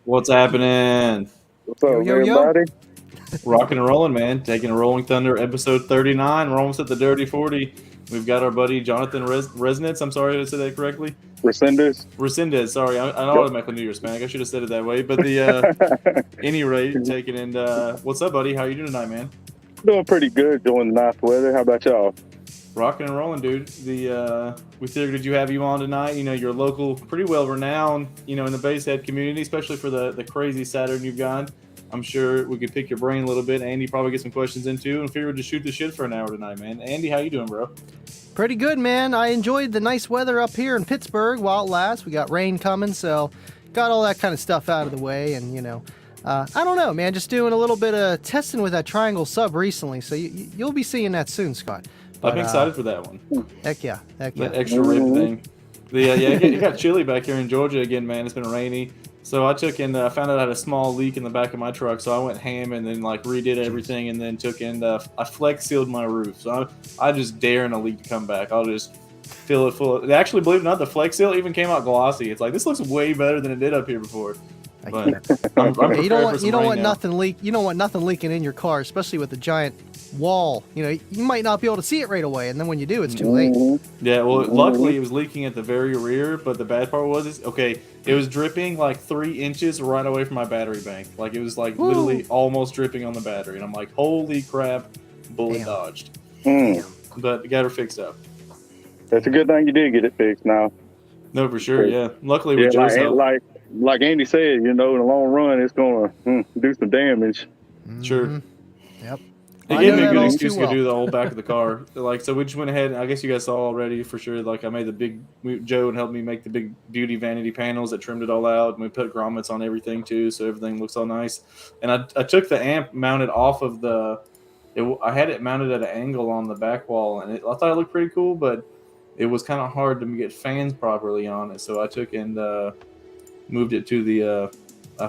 What's happening? What's up, Yo, yo, yo. everybody? Rocking and rolling, man. Taking a Rolling Thunder episode 39. We're almost at the Dirty 40. We've got our buddy Jonathan Resendiz. I'm sorry, did I say that correctly? Resendiz. Resendiz. Sorry, I automatically knew you're Hispanic. I should have said it that way. But any rate, taking in. What's up, buddy? How you doing tonight, man? Doing pretty good, doing the nice weather. How about y'all? Rocking and rolling, dude. We figured you have you on tonight. You know, you're local, pretty well renowned, in the Basehead community, especially for the crazy Saturn you've got. I'm sure we could pick your brain a little bit. Andy probably get some questions into, and figured to shoot the shit for an hour tonight, man. Andy, how you doing, bro? Pretty good, man. I enjoyed the nice weather up here in Pittsburgh while it lasts. We got rain coming, so got all that kind of stuff out of the way. And, I don't know, man. Just doing a little bit of testing with that triangle sub recently. So you'll be seeing that soon, Scott. But, I'm excited for that one. Heck yeah. That extra rib thing. It got chilly back here in Georgia again, man. It's been rainy. So I took in, I found out I had a small leak in the back of my truck, so I went ham and then redid everything, and then took in, I flex sealed my roof. So I just daring a leak to come back. I'll just fill it full. Actually, believe it or not, the flex seal even came out glossy. It's like, this looks way better than it did up here before. But I'm you don't want nothing leak. You don't want nothing leaking in your car, especially with the giant wall. You might not be able to see it right away, and then when you do, it's too late. Yeah, well, luckily it was leaking at the very rear, but the bad part was, it was dripping like 3 inches right away from my battery bank. Like, it was like literally almost dripping on the battery, and I'm like, holy crap, bullet dodged. But got her fixed up. That's a good thing you did get it fixed now. No, for sure, yeah. Luckily with Joe's help. Like Andy said, in the long run, it's going to do some damage. Sure. Yep. It gave me a good excuse to do the whole back of the car. So we just went ahead, and I guess you guys saw already for sure. Like, I made Joe helped me make the big beauty vanity panels that trimmed it all out. And we put grommets on everything too, so everything looks all nice. And I took the amp mounted off of I had it mounted at an angle on the back wall, and I thought it looked pretty cool, but it was kind of hard to get fans properly on it. So I took and moved it to the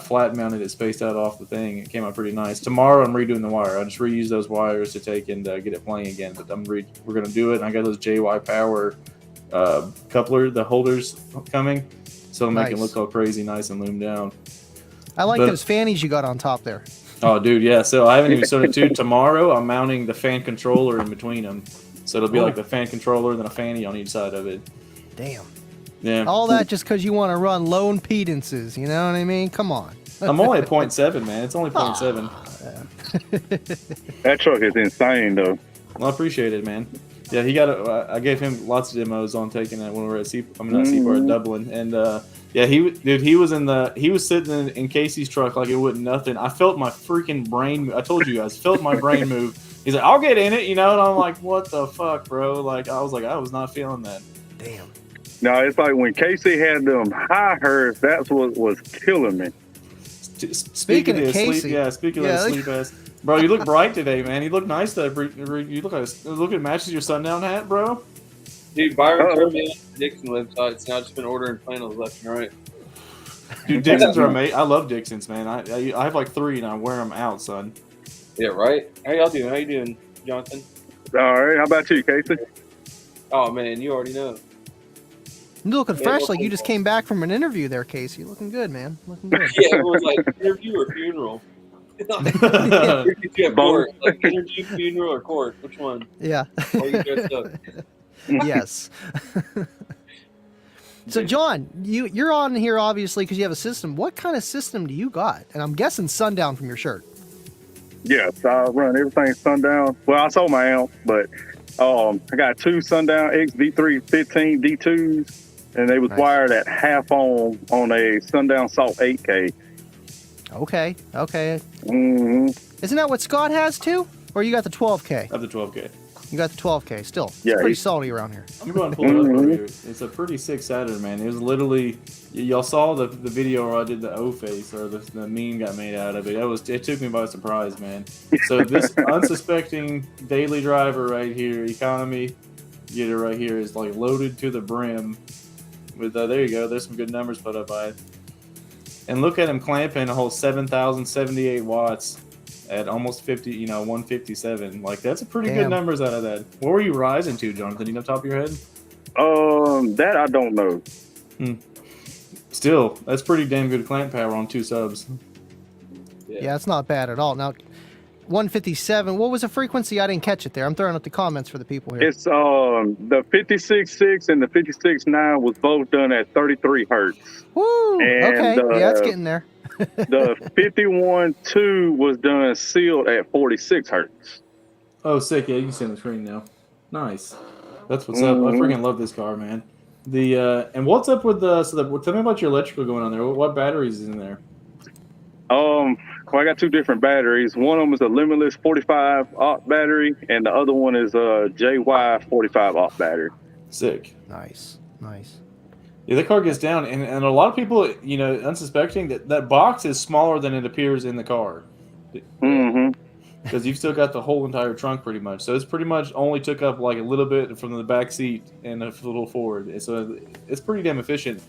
flat mounted it spaced out off the thing. It came out pretty nice. Tomorrow I'm redoing the wire. I just reuse those wires to take and get it playing again. But we're gonna do it. And I got those JY Power coupler, the holders coming, so it'll make it look all crazy, nice and loomed down. I like those fannies you got on top there. Oh, dude, yeah. So I haven't even started too. Tomorrow I'm mounting the fan controller in between them, so it'll be like the fan controller and then a fanny on each side of it. Damn. Yeah. All that just because you want to run low impedances, you know what I mean? Come on. I'm only at 0.7, man. It's only 0.7. That truck is insane, though. Well, I appreciate it, man. Yeah, I gave him lots of demos on taking that when we were at Seaport at Dublin, and he was sitting in Casey's truck like it wasn't nothing. I felt my freaking brain. I told you guys, felt my brain move. He's like, I'll get in it, and I'm like, what the fuck, bro? Like, I was not feeling that. Damn. No, it's like when Casey had them high hers, that's what was killing me. Speaking of Casey, speaking of sleep ass, bro, you look bright today, man. You look nice. You look it matches your sundown hat, bro. Dude, Byron turned me on the Dixon website, so I've just been ordering flannels left and right. Dude, Dixons are amazing. I love Dixons, man. I have like 3, and I wear them out, son. Yeah, right. How y'all doing? How you doing, Jonathan? All right. How about you, Casey? Oh man, you already know. You're looking fresh, like you just came back from an interview there, Casey. Looking good, man. Looking good. Yeah, it was like interview or funeral. Court. Like interview, funeral, or court. Which one? Yeah. Are you dressed up? Yes. So, John, you're on here obviously because you have a system. What kind of system do you got? And I'm guessing Sundown from your shirt. Yes, I run everything Sundown. Well, I sold my amp, but I got 2 Sundown XV315 D2s. And they was wired at half on a Sundown Salt 8K. Okay. Mm-hmm. Isn't that what Scott has too? Or you got the 12K? I have the 12K. You got the 12K still. Yeah, it's pretty salty around here. I'm going to pull it up over here. It's a pretty sick Saturn, man. It was literally, y'all saw the video where I did the O face, or the meme got made out of it. It took me by surprise, man. So this unsuspecting daily driver right here, economy, get it right here, is like loaded to the brim. With there you go. There's some good numbers put up by it. And look at him clamping a whole 7,078 watts at almost 50, 157. Like, that's a pretty good numbers out of that. What were you rising to, Jonathan? You know, top of your head? That I don't know. Still, that's pretty damn good clamp power on 2 subs. Yeah, it's not bad at all. Now, 157. What was the frequency? I didn't catch it there. I'm throwing up the comments for the people here. It's the 56.6 and the 56.9 was both done at 33 hertz. Woo! And, Okay, yeah, it's getting there. The 51.2 was done sealed at 46 hertz. Oh, sick! Yeah, you can see on the screen now. Nice. That's what's up. I freaking love this car, man. The and what's up with the? Tell me about your electrical going on there. What batteries is in there? Well, I got 2 different batteries. One of them is a Limitless 45 aught battery, and the other one is a JY 45 aught battery. Sick. Nice. Yeah, that car gets down, and a lot of people, you know, unsuspecting that box is smaller than it appears in the car. Because you've still got the whole entire trunk pretty much. So it's pretty much only took up like a little bit from the back seat and a little forward. So it's pretty damn efficient.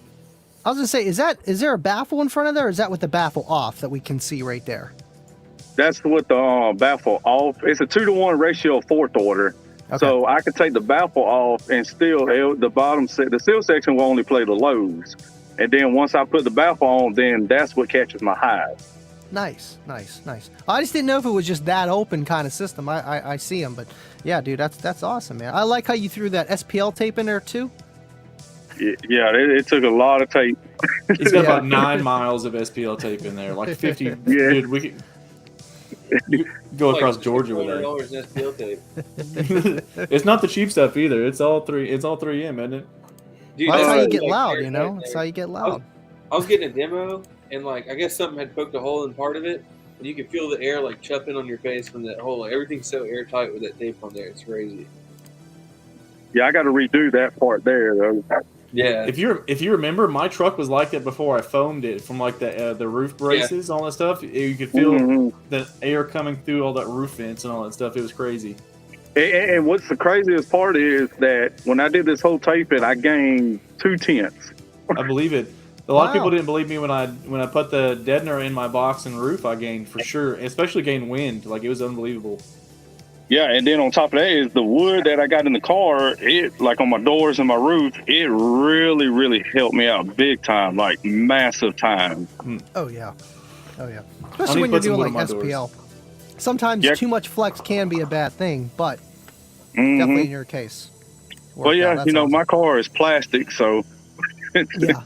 I was gonna say, is there a baffle in front of there, or is that with the baffle off that we can see right there? That's with the baffle off. It's a 2-to-1 ratio 4th order. Okay. So I could take the baffle off and still the seal section will only play the lows. And then once I put the baffle on, then that's what catches my highs. Nice. I just didn't know if it was just that open kind of system. I see them, but yeah, dude, that's awesome, man. I like how you threw that SPL tape in there too. Yeah, it took a lot of tape. He's got about 9 miles of SPL tape in there, like 50. Yeah. Dude, we could go across Georgia with that. $400 in SPL tape. It's not the cheap stuff either. It's all 3M, isn't it? Dude, Well, that's how you like get loud, air you know. tight That's there. how you get loud. I was getting a demo, and like I guess something had poked a hole in part of it, and you could feel the air like chupping on your face from that hole. Like, everything's so airtight with that tape on there. It's crazy. Yeah, I got to redo that part there though. Yeah. If you remember, my truck was like that before I foamed it from like the roof braces, all that stuff. You could feel the air coming through all that roof vents and all that stuff. It was crazy. And what's the craziest part is that when I did this whole taping, I gained 2/10. I believe it. A lot of Wow. people didn't believe me when I put the deadener in my box and roof. I gained for sure, especially gained wind. Like it was unbelievable. Yeah, and then on top of that is the wood that I got in the car. It like on my doors and my roof. It really, really helped me out big time, like massive time. Oh yeah. I Especially need when to you're put some doing wood like on my SPL. Sometimes Yeah. too much flex can be a bad thing, but definitely in your case. Well, yeah, That's you know, awesome. my car is plastic, so Yeah.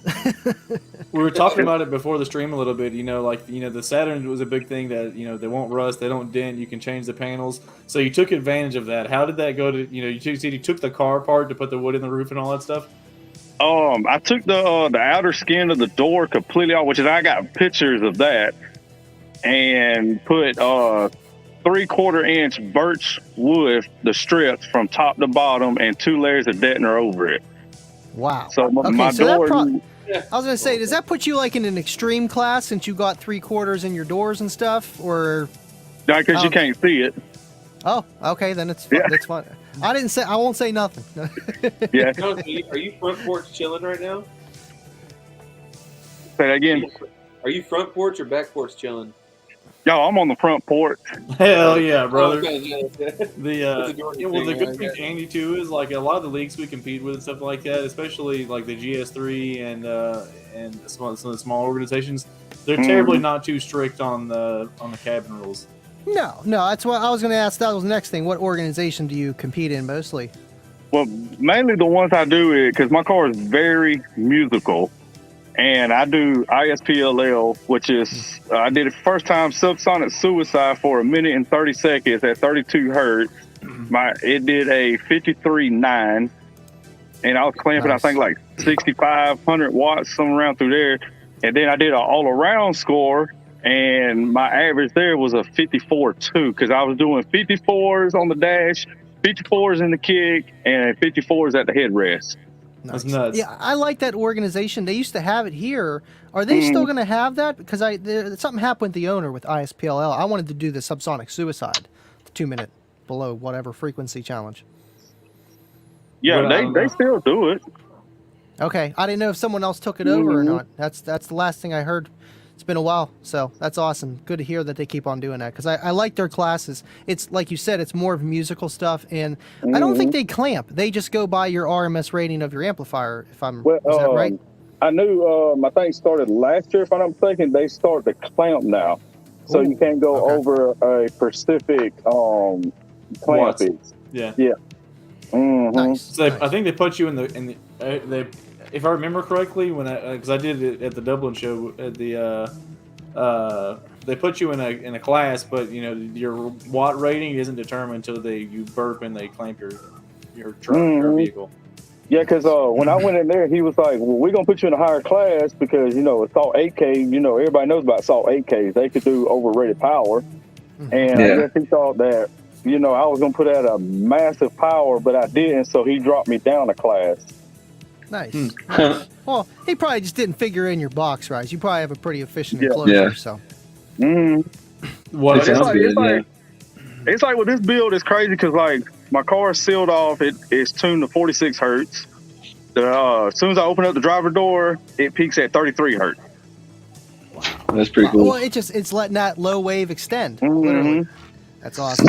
We were talking about it before the stream a little bit. You know, like the Saturn was a big thing that they won't rust, they don't dent. You can change the panels, so you took advantage of that. How did that go? To you took the car apart to put the wood in the roof and all that stuff. I took the outer skin of the door completely off, which is I got pictures of that, and put 3/4 inch birch wood, the strips from top to bottom, and 2 layers of deadener over it. Wow. So my so door. I was gonna say, does that put you like in an extreme class since you got 3/4 in your doors and stuff, or? Because you can't see it. Oh, okay, then it's fun. Yeah. That's fine. I won't say nothing. Yeah. Jonathan, are you front porch chilling right now? Say that again. Are you front porch or back porch chilling? Yo, I'm on the front porch. Hell yeah, brother. Oh, okay, yeah. The Georgia well, the thing, good I thing, guess. Andy, too, is like a lot of the leagues we compete with and stuff like that, especially like the GS3 and some of the small organizations. They're terribly not too strict on the cabin rules. No, that's what I was gonna ask. That was the next thing. What organization do you compete in mostly? Well, mainly the ones I do is because my car is very musical, and I do ISPLL, which is I did it first time subsonic suicide for 1 minute and 30 seconds at 32 hertz. It did a 53.9, and I was clamping Nice. I think like 6,500 watts, somewhere around through there. And then I did an all around score, and my average there was a 54.2 because I was doing 54s on the dash, 54s in the kick, and 54s at the headrest. That's nuts. Yeah, I like that organization. They used to have it here. Are they still going to have that? Because something happened with the owner with ISPLL. I wanted to do the subsonic suicide, the 2 minute below whatever frequency challenge. Yeah, Well, they still do it. Okay, I didn't know if someone else took it over or not. That's the last thing I heard. It's been a while, so that's awesome. Good to hear that they keep on doing that because I like their classes. It's like you said, it's more of musical stuff, and I don't think they clamp. They just go by your RMS rating of your amplifier. If I'm is that right? I knew I think started last year, if I'm not mistaken. They start the clamp now, so Ooh, you can't go okay. over a specific clamp Watts. is. Yeah. Yeah. Mm-hmm. Nice. So nice. I think they put you in the they, if I remember correctly, when because I did it at the Dublin show at the they put you in a class, but you know your watt rating isn't determined until you burp and they clamp your truck or vehicle. Yeah, because when I went in there, he was like, well, we're going to put you in a higher class because, assault 8K, everybody knows about assault 8Ks. They could do overrated power. And I guess he thought that, I was going to put out a massive power, but I didn't. So he dropped me down a class. Nice. Nice. Well, he probably just didn't figure in your box rise. You probably have a pretty efficient enclosure, so. What It's like with this build, it's crazy because, like, my car is sealed off. It's tuned to 46 hertz. As soon as I open up the driver door, it peaks at 33 hertz. That's pretty cool. Well, it's letting that low wave extend. Literally. That's awesome.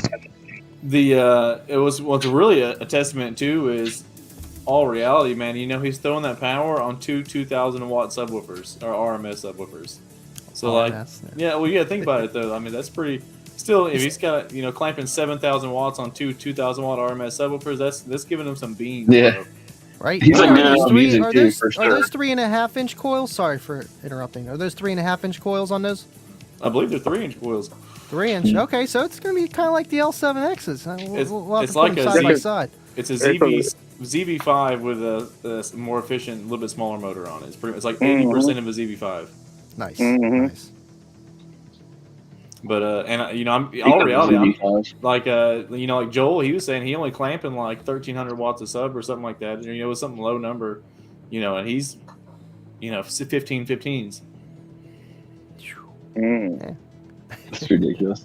What's really a testament to is all reality, man. He's throwing that power on two 2,000 watt subwoofers or RMS subwoofers. So RMS, think about it though. I mean, that's pretty. Still, if he's got clamping 7,000 watts on two 2,000 watt RMS subwoofers, that's giving him some beans. Yeah, right. He's like good on music too, for sure. Are those 3.5 inch coils? Sorry for interrupting. Are those 3.5 inch coils on those? I believe they're 3-inch coils. 3-inch. Okay, so it's going to be kind of like the L7Xs. We'll have to like put them side by side. It's a ZV5 with a more efficient, a little bit smaller motor on it. It's like 80% of a ZV5. Nice. Nice. But I'm all reality. Like like Joel, he was saying he only clamping like 1,300 watts of sub or something like that. It was something low number, and he's 15s. That's ridiculous.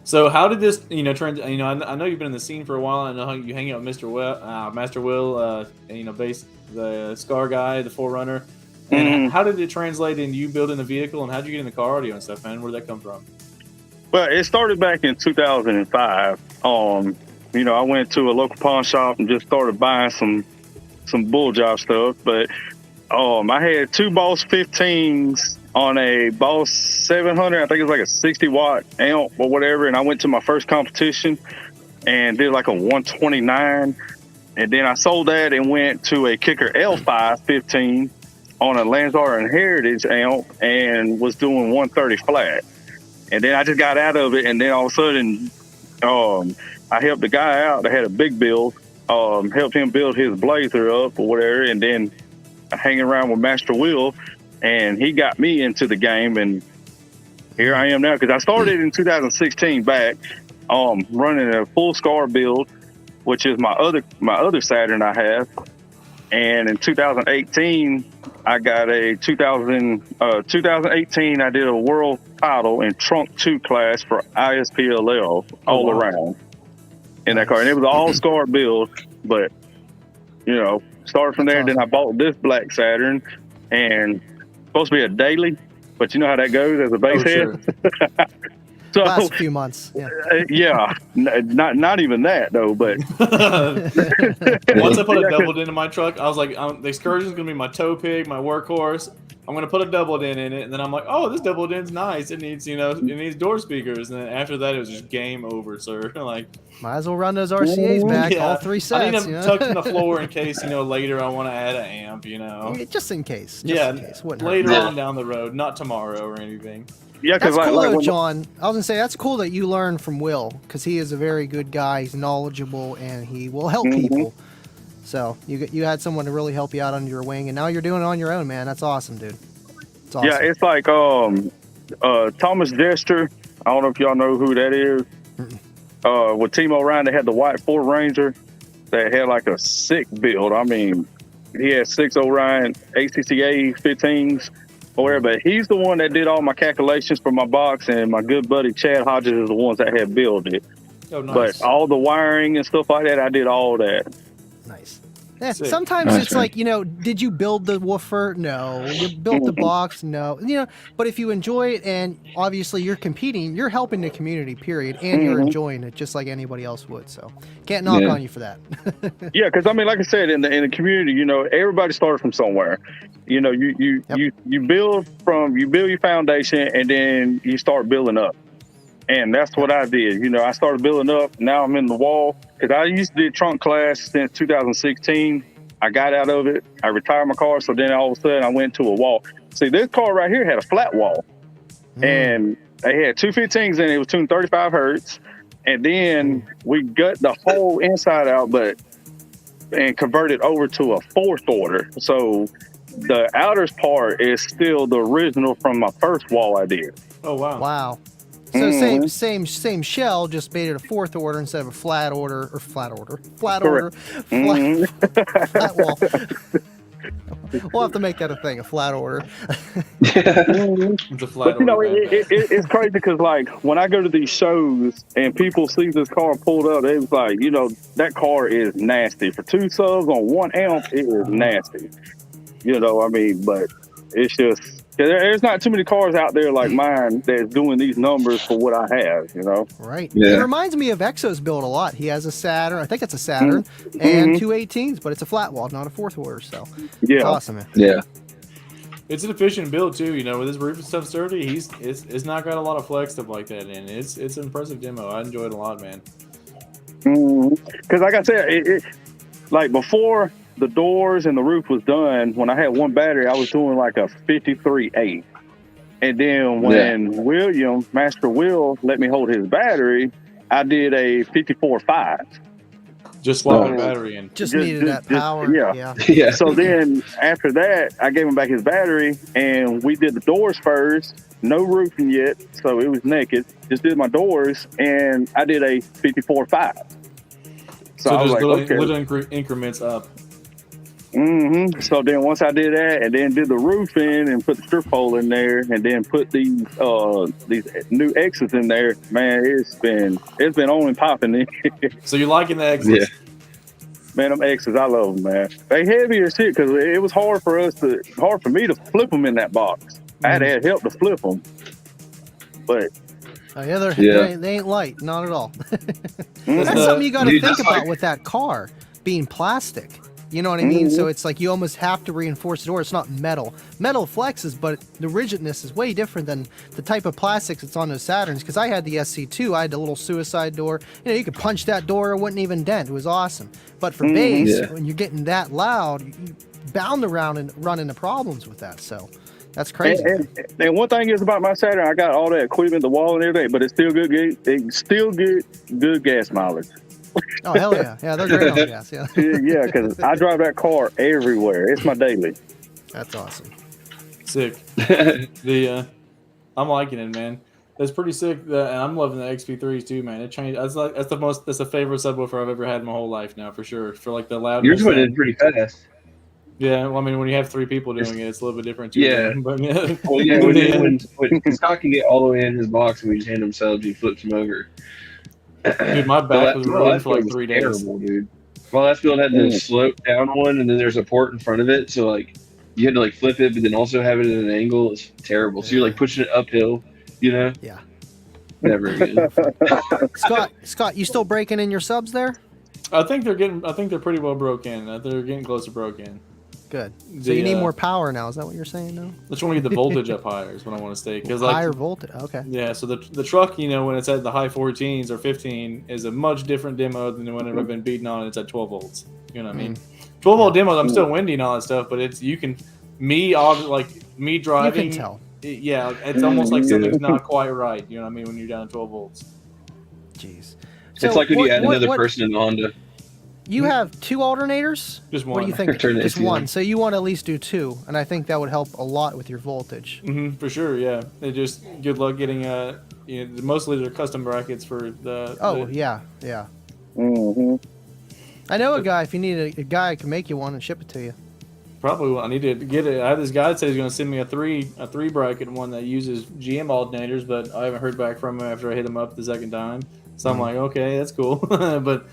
So how did this trend? I know you've been in the scene for a while. I know you hang out with Master Will, the Scar guy, the Forerunner. And how did it translate into you building a vehicle, and how did you get in the car audio and stuff, man? Where did that come from? Well, it started back in 2005. I went to a local pawn shop and just started buying some bull job stuff. But I had two Boss 15s on a Boss 700. I think it was like a 60 watt amp or whatever. And I went to my first competition and did like a 129. And then I sold that and went to a Kicker L5 15 on a Landstar and Heritage amp and was doing 130 flat. And then I just got out of it, and then all of a sudden I helped the guy out that had a big build, helped him build his Blazer up or whatever, and then hanging around with Master Will, and he got me into the game, and here I am now, because I started in 2016 back running a full Scar build, which is my other Saturn I have. And in 2018, I got a 2018, I did a world title in Trunk 2 class for ISPLL all around in that car. And it was all Scar build, but, started from there. Awesome. Then I bought this black Saturn, and supposed to be a daily, but you know how that goes as a base head. Sure. So, last few months, not even that though. But once I put a double din in my truck, I was like, the Excursion's gonna be my tow pig, my workhorse. I'm gonna put a double din in it, and then I'm like, oh, this double din's nice. It needs, it needs door speakers. And then after that, it was just game over, sir. Like, might as well run those RCAs back, all 3 sets. I need them tucked in the floor in case later I want to add an amp. Just in case. In case. Later on down the road, not tomorrow or anything. Yeah, that's cool though, John. I was gonna say that's cool that you learned from Will, because he is a very good guy. He's knowledgeable and he will help people. So you had someone to really help you out under your wing, and now you're doing it on your own, man. That's awesome, dude. It's awesome. Yeah, it's like Thomas Jester. I don't know if y'all know who that is. With Timo Ryan, they had the white Ford Ranger that had like a sick build. I mean, he had 6 Orion ACCA 15s. But he's the one that did all my calculations for my box, and my good buddy Chad Hodges is the ones that had built it. Oh, nice. But all the wiring and stuff like that, I did all that. Nice. Sick. Sometimes Nice, it's man. like, did you build the woofer? No. You built the box? No. But if you enjoy it and obviously you're competing, you're helping the community, period, and you're enjoying it just like anybody else would. So can't knock on you for that. Yeah, because I mean, like I said, in the community, everybody started from somewhere. You build your foundation, and then you start building up. And that's what I did. I started building up. Now I'm in the wall because I used to do trunk class since 2016. I got out of it. I retired my car. So then all of a sudden I went to a wall. See, this car right here had a flat wall, and they had 215s in it. It was tuned 35 hertz. And then we gut the whole inside out, and converted over to a fourth order. So the outer part is still the original from my first wall I did. Oh wow! Wow. So same shell, just made it a fourth order instead of a flat order. Flat order. Flat wall. We'll have to make that a thing, a flat order. It's a flat order. It's crazy because like when I go to these shows and people see this car pulled up, it's like, that car is nasty. For 2 subs on 1 amp, it is nasty. But it's just, there's not too many cars out there like mine that's doing these numbers for what I have, Right. Yeah. It reminds me of Exo's build a lot. He has a Saturn, I think it's a Saturn, and 2 18s, but it's a flat wall, not a fourth order. So it's awesome, man. Yeah. It's an efficient build too. With his roof and stuff sturdy, it's not got a lot of flex stuff like that in. It's an impressive demo. I enjoyed it a lot, man. Because like I said, like before the doors and the roof was done, when I had one battery, I was doing like a 53.8. And then when Master Will let me hold his battery, I did a 54.5. Just swap the battery in. Just needed that power. Yeah. So then after that, I gave him back his battery, and we did the doors first. No roofing yet, so it was naked. Just did my doors, and I did a 54.5. So I was just like, little increments up. So then once I did that, and then did the roof in and put the strip hole in there, and then put these new X's in there, man, it's been on and popping. So you're liking the X's? Yeah. Man, them X's, I love them, man. They heavy as shit because it was hard for me to flip them in that box. I had to have help to flip them, but they ain't light, not at all. That's something you got to think about with that car being plastic. You know what I mean? So it's like you almost have to reinforce the door. It's not metal. Metal flexes, but the rigidness is way different than the type of plastics that's on those Saturns. Because I had the SC2, I had the little suicide door. You could punch that door, it wouldn't even dent. It was awesome. But for bass, when you're getting that loud, you bound around and run into problems with that. So that's crazy. And one thing is about my Saturn, I got all that equipment, the wall and everything, but it's still good. It still good gas mileage. Oh, hell yeah. Yeah, they're great on gas. Yeah. Yeah, because I drive that car everywhere. It's my daily. That's awesome. Sick. I'm liking it, man. That's pretty sick. And I'm loving the XP3s too, man. It changed. That's the favorite subwoofer I've ever had in my whole life now, for sure. For like the loud. Yours went in pretty fast. Yeah, well, I mean, when you have 3 people doing it, it's a little bit different too. Yeah. But yeah. Well, yeah, when Scott can get all the way in his box and we just hand him subs, he flips him over. Dude, my back was ruined for like 3 days. Terrible, dude. Well, that field had the slope down one, and then there's a port in front of it, so like you had to like flip it, but then also have it at an angle. It's terrible. So you're like pushing it uphill, Yeah. Never again. Scott, you still breaking in your subs there? I think they're pretty well broken. They're getting close to broken. Good. So you need more power now. Is that what you're saying now? I just want to get the voltage up higher is what I want to say. Higher voltage. Okay. Yeah. So the truck, when it's at the high 14s or 15, is a much different demo than whenever I've been beating on it. It's at 12 volts. You know what I mean? 12 volt demos, I'm still windy and all that stuff, but me driving. You can tell. Yeah, it's almost like something's not quite right. You know what I mean? When you're down at 12 volts. Jeez. So it's like when you add another person in the Honda. You have 2 alternators? Just one. What do you think? Just one. So you want to at least do 2, and I think that would help a lot with your voltage. For sure, yeah. It just good luck getting mostly they're custom brackets for the. Yeah. I know a guy. If you need a guy, I can make you one and ship it to you. Probably, I need to get it. I have this guy that said he's going to send me a three bracket one that uses GM alternators, but I haven't heard back from him after I hit him up the second time. So I'm like, okay, that's cool, but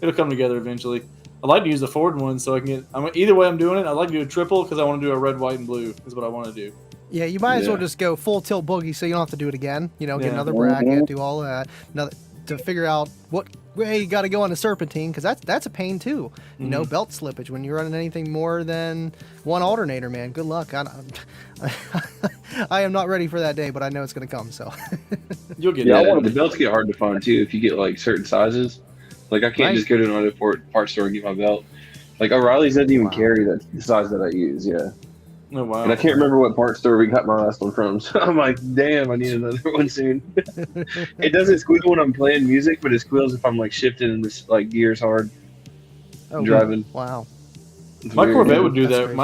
it'll come together eventually. I like to use the Ford one so I can get. Either way I'm doing it. I like to do a triple because I want to do a red, white, and blue. Is what I want to do. Yeah, you might as well just go full tilt boogie so you don't have to do it again. Get another bracket, do all that. To figure out what way you got to go on a serpentine, because that's a pain too. Belt slippage when you're running anything more than one alternator, man. Good luck. I am not ready for that day, but I know it's going to come. So you'll get. Yeah, the belts get hard to find too if you get like certain sizes. Like I can't just go to an auto parts store and get my belt. Like O'Reilly's doesn't even carry the size that I use. Yeah. Oh wow. And I can't remember what parts store we got my last one from. So I'm like, damn, I need another one soon. It doesn't squeal when I'm playing music, but it squeals if I'm like shifting and this like gears hard. Driving. Wow. My Corvette would do that.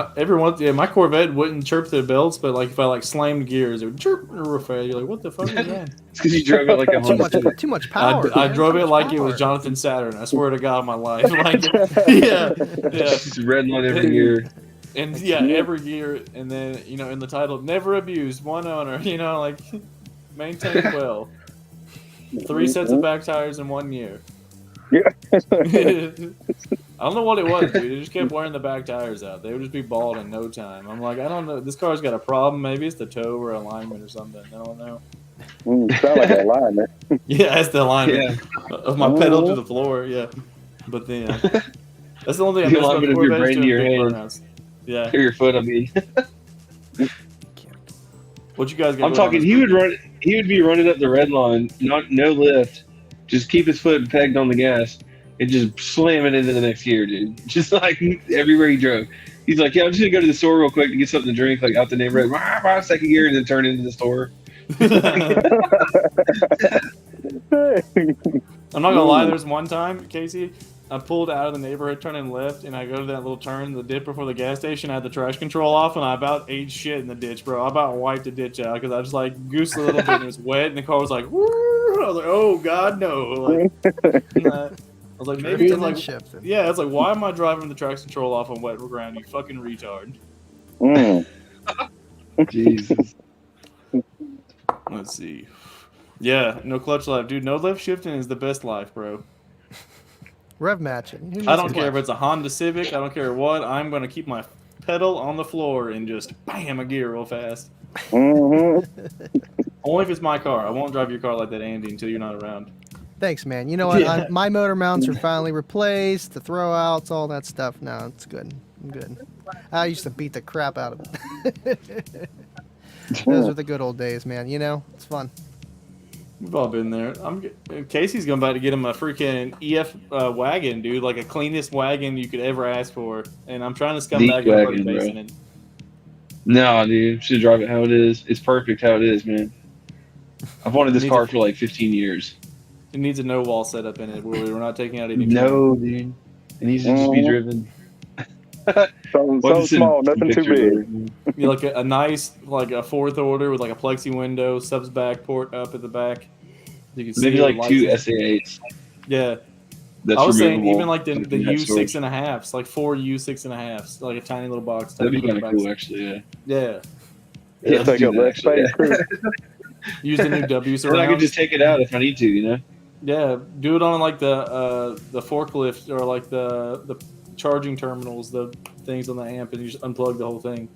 My Corvette wouldn't chirp the belts, but like if I like slammed gears, it would chirp real fast. You're like, what the fuck is that? It's because you drove it like a Honda. Too much power. I drove it like it was Jonathan Saturn. I swear to God, my life. Like, yeah. Just red line every year. And every year, and then in the title, never abused, one owner. Like maintained well. 3 sets of back tires in 1 year. Yeah. I don't know what it was, dude. They just kept wearing the back tires out. They would just be bald in no time. I'm like, I don't know. This car's got a problem. Maybe it's the toe or alignment or something. I don't know. Sound like an alignment. Yeah, that's the alignment of my pedal to the floor. Yeah, but then that's the only thing. The alignment of your brain to your hand. Yeah, or your foot. I mean, what you guys got? I'm talking. He would be running up the red line, no lift, just keep his foot pegged on the gas. And just slam it into the next gear, dude. Just like everywhere he drove. He's like, I'm just going to go to the store real quick to get something to drink, like out the neighborhood. Second gear, and then turn into the store. I'm not going to lie. There's one time, Casey, I pulled out of the neighborhood, turning left, and I go to that little turn, the dip before the gas station. I had the trash control off, and I about ate shit in the ditch, bro. I about wiped the ditch out because I just like goosed a little bit, and it was wet, and the car was like, woo! I was like, oh, God, no. I was like, maybe it's like, yeah, it's like, why am I driving the traction control off on wet ground, you fucking retard? Jesus. Let's see. Yeah, no clutch life. Dude, no left shifting is the best life, bro. Rev matching. I don't care if it's a Honda Civic. I don't care what. I'm going to keep my pedal on the floor and just bam a gear real fast. Only if it's my car. I won't drive your car like that, Andy, until you're not around. Thanks, man. You know what? My motor mounts are finally replaced, the throwouts, all that stuff. No, it's good. I'm good. I used to beat the crap out of it. Those are the good old days, man. It's fun. We've all been there. Casey's going back to get him a freaking EF wagon, dude. Like a cleanest wagon you could ever ask for. And I'm trying to scum back in the basement. No, dude. Should drive it how it is. It's perfect how it is, man. I've wanted this car for like 15 years. It needs a no-wall setup in it where we're not taking out any No, dude. It needs to just be driven. So small, nothing too big. Yeah, like a nice, like a fourth order with like a plexi window, subs back, port up at the back. You can see maybe like 2 SA8s. Yeah. That's I was saying removable. even like the U6.5s, like 4 U6.5s, like a tiny little box. That'd be kind of cool, actually. Yeah. Yeah, take up less space. Use the new W surround. I could just take it out if I need to, Yeah, do it on like the forklift or like the charging terminals, the things on the amp, and you just unplug the whole thing.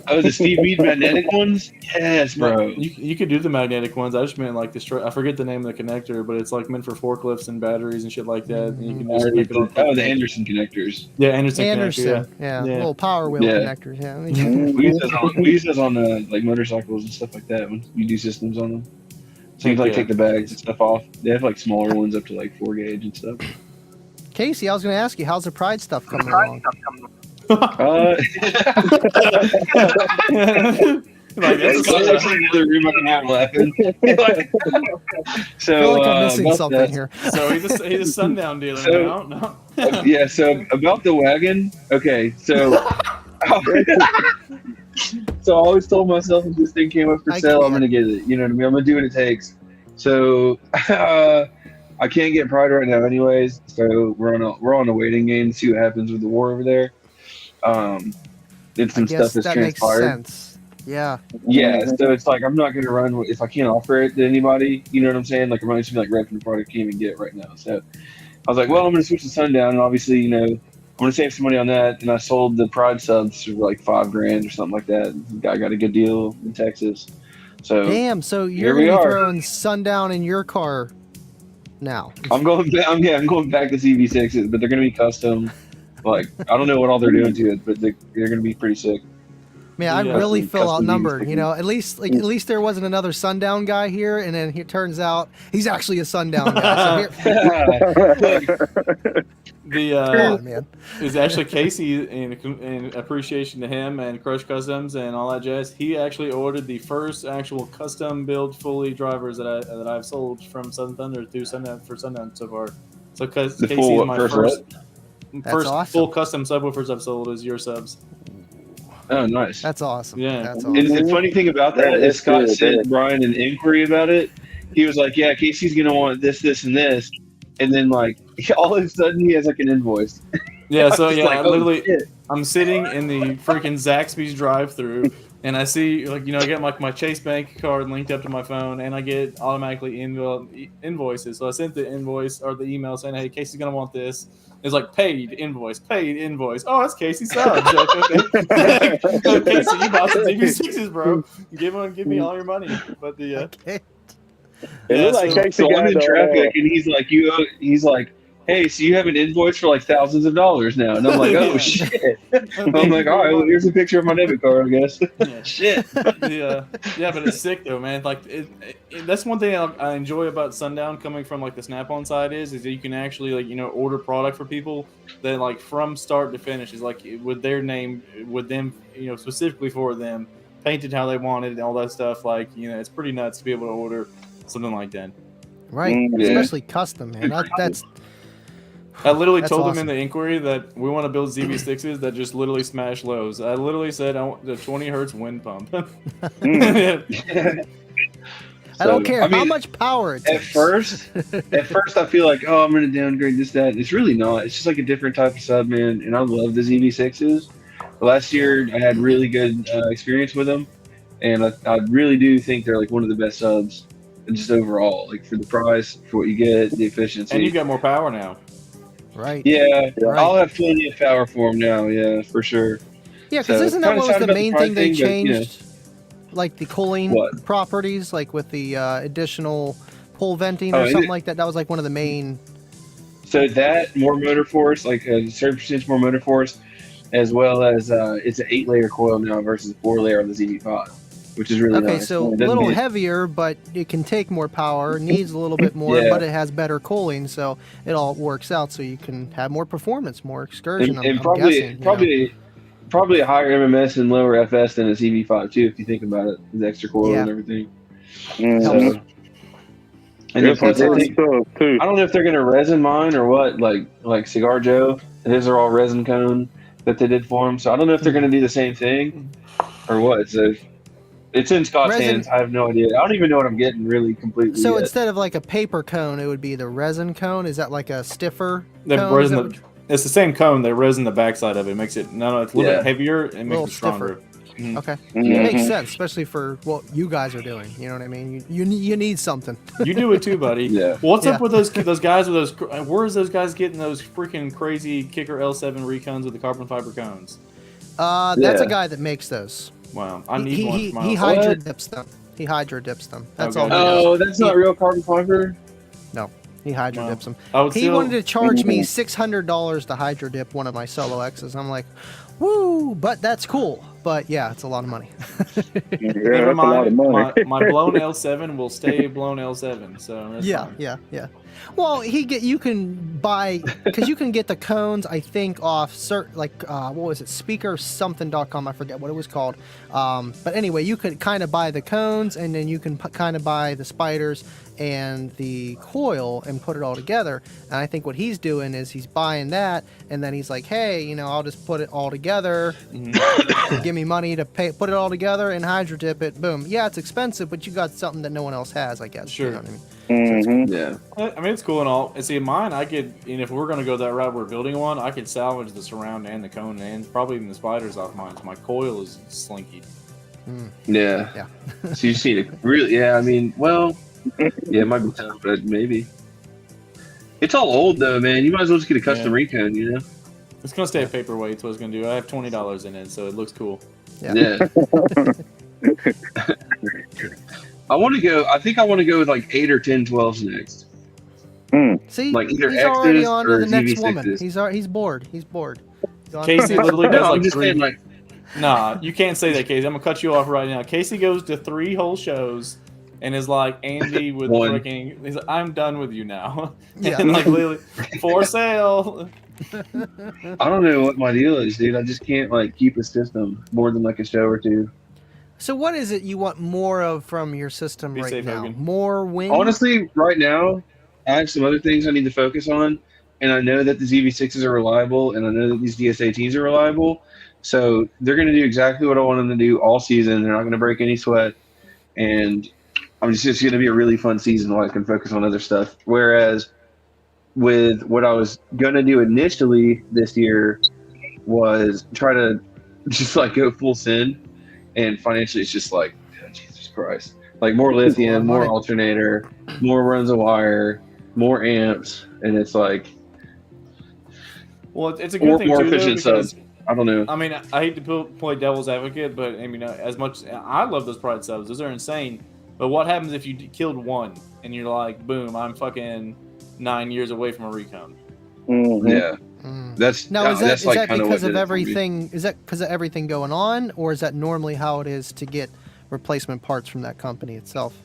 Oh, the Steve Mead magnetic ones? Yes, bro. You could do the magnetic ones. I just meant like I forget the name of the connector, but it's like meant for forklifts and batteries and shit like that. And you can just pick it on. The Anderson connectors. Yeah, Anderson connector, yeah. Little power wheel connectors. Yeah. We use those on like motorcycles and stuff like that when you do systems on them. So you can take the bags and stuff off. They have like smaller ones up to like 4 gauge and stuff. Casey, I was going to ask you, how's the Pride stuff coming along? Like, that's another room I can have laughing. So I feel like I'm missing something here. So he's a sundown dealer now. Yeah. So about the wagon. Okay. So. So I always told myself if this thing came up for sale, I'm gonna get it. You know what I mean? I'm gonna do what it takes. So I can't get Pride right now, anyways. So we're on a waiting game to see what happens with the war over there. And some stuff has transpired. Makes sense. Yeah. Yeah. So it's like I'm not gonna run if I can't offer it to anybody. You know what I'm saying? Like I'm not just gonna like repping the product I can't even get it right now. So I was like, well, I'm gonna switch to Sundown, and obviously, going to save some money on that. And I sold the Pride subs for like $5,000 or something like that. I got a good deal in Texas. So damn. So you're here we gonna be are. throwing Sundown in your car now. I'm going back. I'm going back to CB6s, but they're going to be custom. Like I don't know what all they're doing to it, but they're going to be pretty sick. Man, I Yeah. really Custom feel DV outnumbered. stickers. You know, at least there wasn't another Sundown guy here, and then it turns out he's actually a Sundown guy. So here, The man. is actually Casey in appreciation to him and Crush Customs and all that jazz. He actually ordered the first actual custom build fully drivers that I've sold from Southern Thunder to Sundown for Sundown so far. So The Casey's full my first That's awesome. full custom subwoofers I've sold is your subs. Oh, nice. That's awesome. Yeah. That's And awesome. the funny thing about that is Scott sent Brian an inquiry about it. He was like, "Yeah, Casey's gonna want this, this, and this," and then like all of a sudden he has like an invoice. Yeah, so It's yeah, like, I oh, literally, shit. I'm sitting in the freaking Zaxby's drive-through, and I see like I get like my Chase Bank card linked up to my phone, and I get automatically invoices. So I sent the invoice or the email saying, "Hey, Casey's gonna want this." It's like paid invoice. Oh, that's Casey subs. Okay. Casey, you bought some DV6s, bro. Give me all your money. But the Okay. It looked like Casey So I'm got in traffic, and he's like, he's like, "Hey, so you have an invoice for like thousands of dollars now?" And I'm like, "Oh shit!" I'm like, "All right, well, here's a picture of my debit card, I guess." Yeah. Shit. Yeah, but it's sick though, man. Like that's one thing I enjoy about Sundown coming from like the Snap-on side is that you can actually order product for people that like from start to finish is like with their name, with them, specifically for them, painted how they wanted and all that stuff. Like it's pretty nuts to be able to order something like that. Right. Yeah. Especially custom, man. That's I literally That's told awesome. them in the inquiry that we want to build ZV6s that just literally smash lows. I literally said I want the 20 hertz wind pump. I don't care I mean, how much power it At takes. first, I feel like, oh, I'm going to downgrade this, that. It's really not. It's just like a different type of sub, man. And I love the ZV6s. Last year, I had really good experience with them. And I really do think they're like one of the best subs just overall. Like for the price, for what you get, the efficiency. And you've got more power now. Right. Yeah, Right. I'll have plenty of power for them now. Yeah, for sure. Yeah, because So, isn't that kinda what was sad the about the main price thing they thing, but, changed? Like the cooling What? properties, like with the additional pull venting Oh, or is something it? like that. That was like one of the main. So that more motor force, like a certain percentage more motor force, as well as it's an 8-layer coil now versus a 4-layer on the ZV5, which is really Okay, nice. so a It doesn't little get- heavier, but it can take more power. Needs a little bit more, Yeah. but it has better cooling, so it all works out. So you can have more performance, more excursion. and I'm probably guessing, you know. probably a higher MMS and lower FS than a ZV5 too, if you think about it, the extra coil Yeah. and everything. Mhm. So, and There's some then good stuff too. I don't know if they're gonna resin mine or what. Like Cigar Joe, his are all resin cone that they did for him. So I don't know if they're gonna do the same thing or what. So it's in Scott's Resin- hands. I have no idea. I don't even know what I'm getting really completely. So yet. instead of like a paper cone, it would be the resin cone. Is that like a stiffer They cone? Is resin that the, what- it's the same cone. They resin the backside of it. It makes it it's a little Yeah. bit heavier and Little makes it stronger. Okay, Mhm. it makes sense, especially for what you guys are doing. You know what I mean? You need something. You do it too, buddy. Yeah. What's Yeah. up with those guys with those? Where is those guys getting those freaking crazy Kicker L7 recones with the carbon fiber cones? That's a Yeah. guy that makes those. Wow, I need one for my He own. hydro What? dips them. He hydro dips them. That's Okay. all he does. Oh, that's not real carbon fiber. He hydro Wow. dips them. I would He still, wanted to charge me $600 to hydro dip one of my Solo X's. I'm like, woo, but that's cool. But yeah, it's a lot of money. Yeah, Never that's a lot of mind. money. My blown L7 will stay blown L7. So that's Yeah, fine. yeah. Well, you can buy because you can get the cones. I think off what was it, speakersomething.com. I forget what it was called. But anyway, you could kind of buy the cones, and then you can kind of buy the spiders and the coil and put it all together. And I think what he's doing is he's buying that, and then he's like, hey, I'll just put it all together. Give me money to put it all together and hydro dip it. Boom. Yeah, it's expensive, but you got something that no one else has, I guess. Sure. You know what I mean? Mhm. Yeah. I mean, it's cool and all. And see, mine, I could, if we're going to go that route, we're building one, I could salvage the surround and the cone and probably even the spiders off mine. So my coil is slinky. Yeah. Yeah. So you just need to really, yeah, I mean, well, yeah, it might be tough, but maybe. It's all old though, man. You might as well just get a custom recone, you know? It's gonna stay a paperweight. So what it's gonna do. I have $20 in it, so it looks cool. Yeah. I want to go. I think I want to go with like 8 or 10 12s next. See, Like either he's already X's on to or the next ZV6s. woman. He's bored. He's bored. Casey literally does No, like I'm just 3. saying, like, Nah, you can't say that, Casey. I'm gonna cut you off right now. Casey goes to 3 whole shows and is like Andy with One. freaking. He's like, I'm done with you now. Yeah. And like literally, for sale. I don't know what my deal is, dude. I just can't like keep a system more than like a show or two. So what is it you want more of from your system Be right safe, now? Hogan. More wins? Honestly, right now, I have some other things I need to focus on, and I know that the ZV6s are reliable, and I know that these DSATs are reliable. So they're going to do exactly what I want them to do all season. They're not going to break any sweat, and it's just going to be a really fun season where I can focus on other stuff. Whereas with what I was going to do initially this year was try to just like go full send, and financially it's just like, oh, Jesus Christ. Like more lithium, more alternator, more runs of wire, more amps, and it's like Well, it's a good thing more too, though, efficient because subs. I don't know. I mean, I hate to play devil's advocate, but I mean, as much I love those Pride subs; those are insane. But what happens if you killed one and you're like, boom, I'm fucking 9 years away from a recon? Yeah, that's Now is that's that like kinda because what of did it for me. everything? Is that because of everything going on, or is that normally how it is to get replacement parts from that company itself?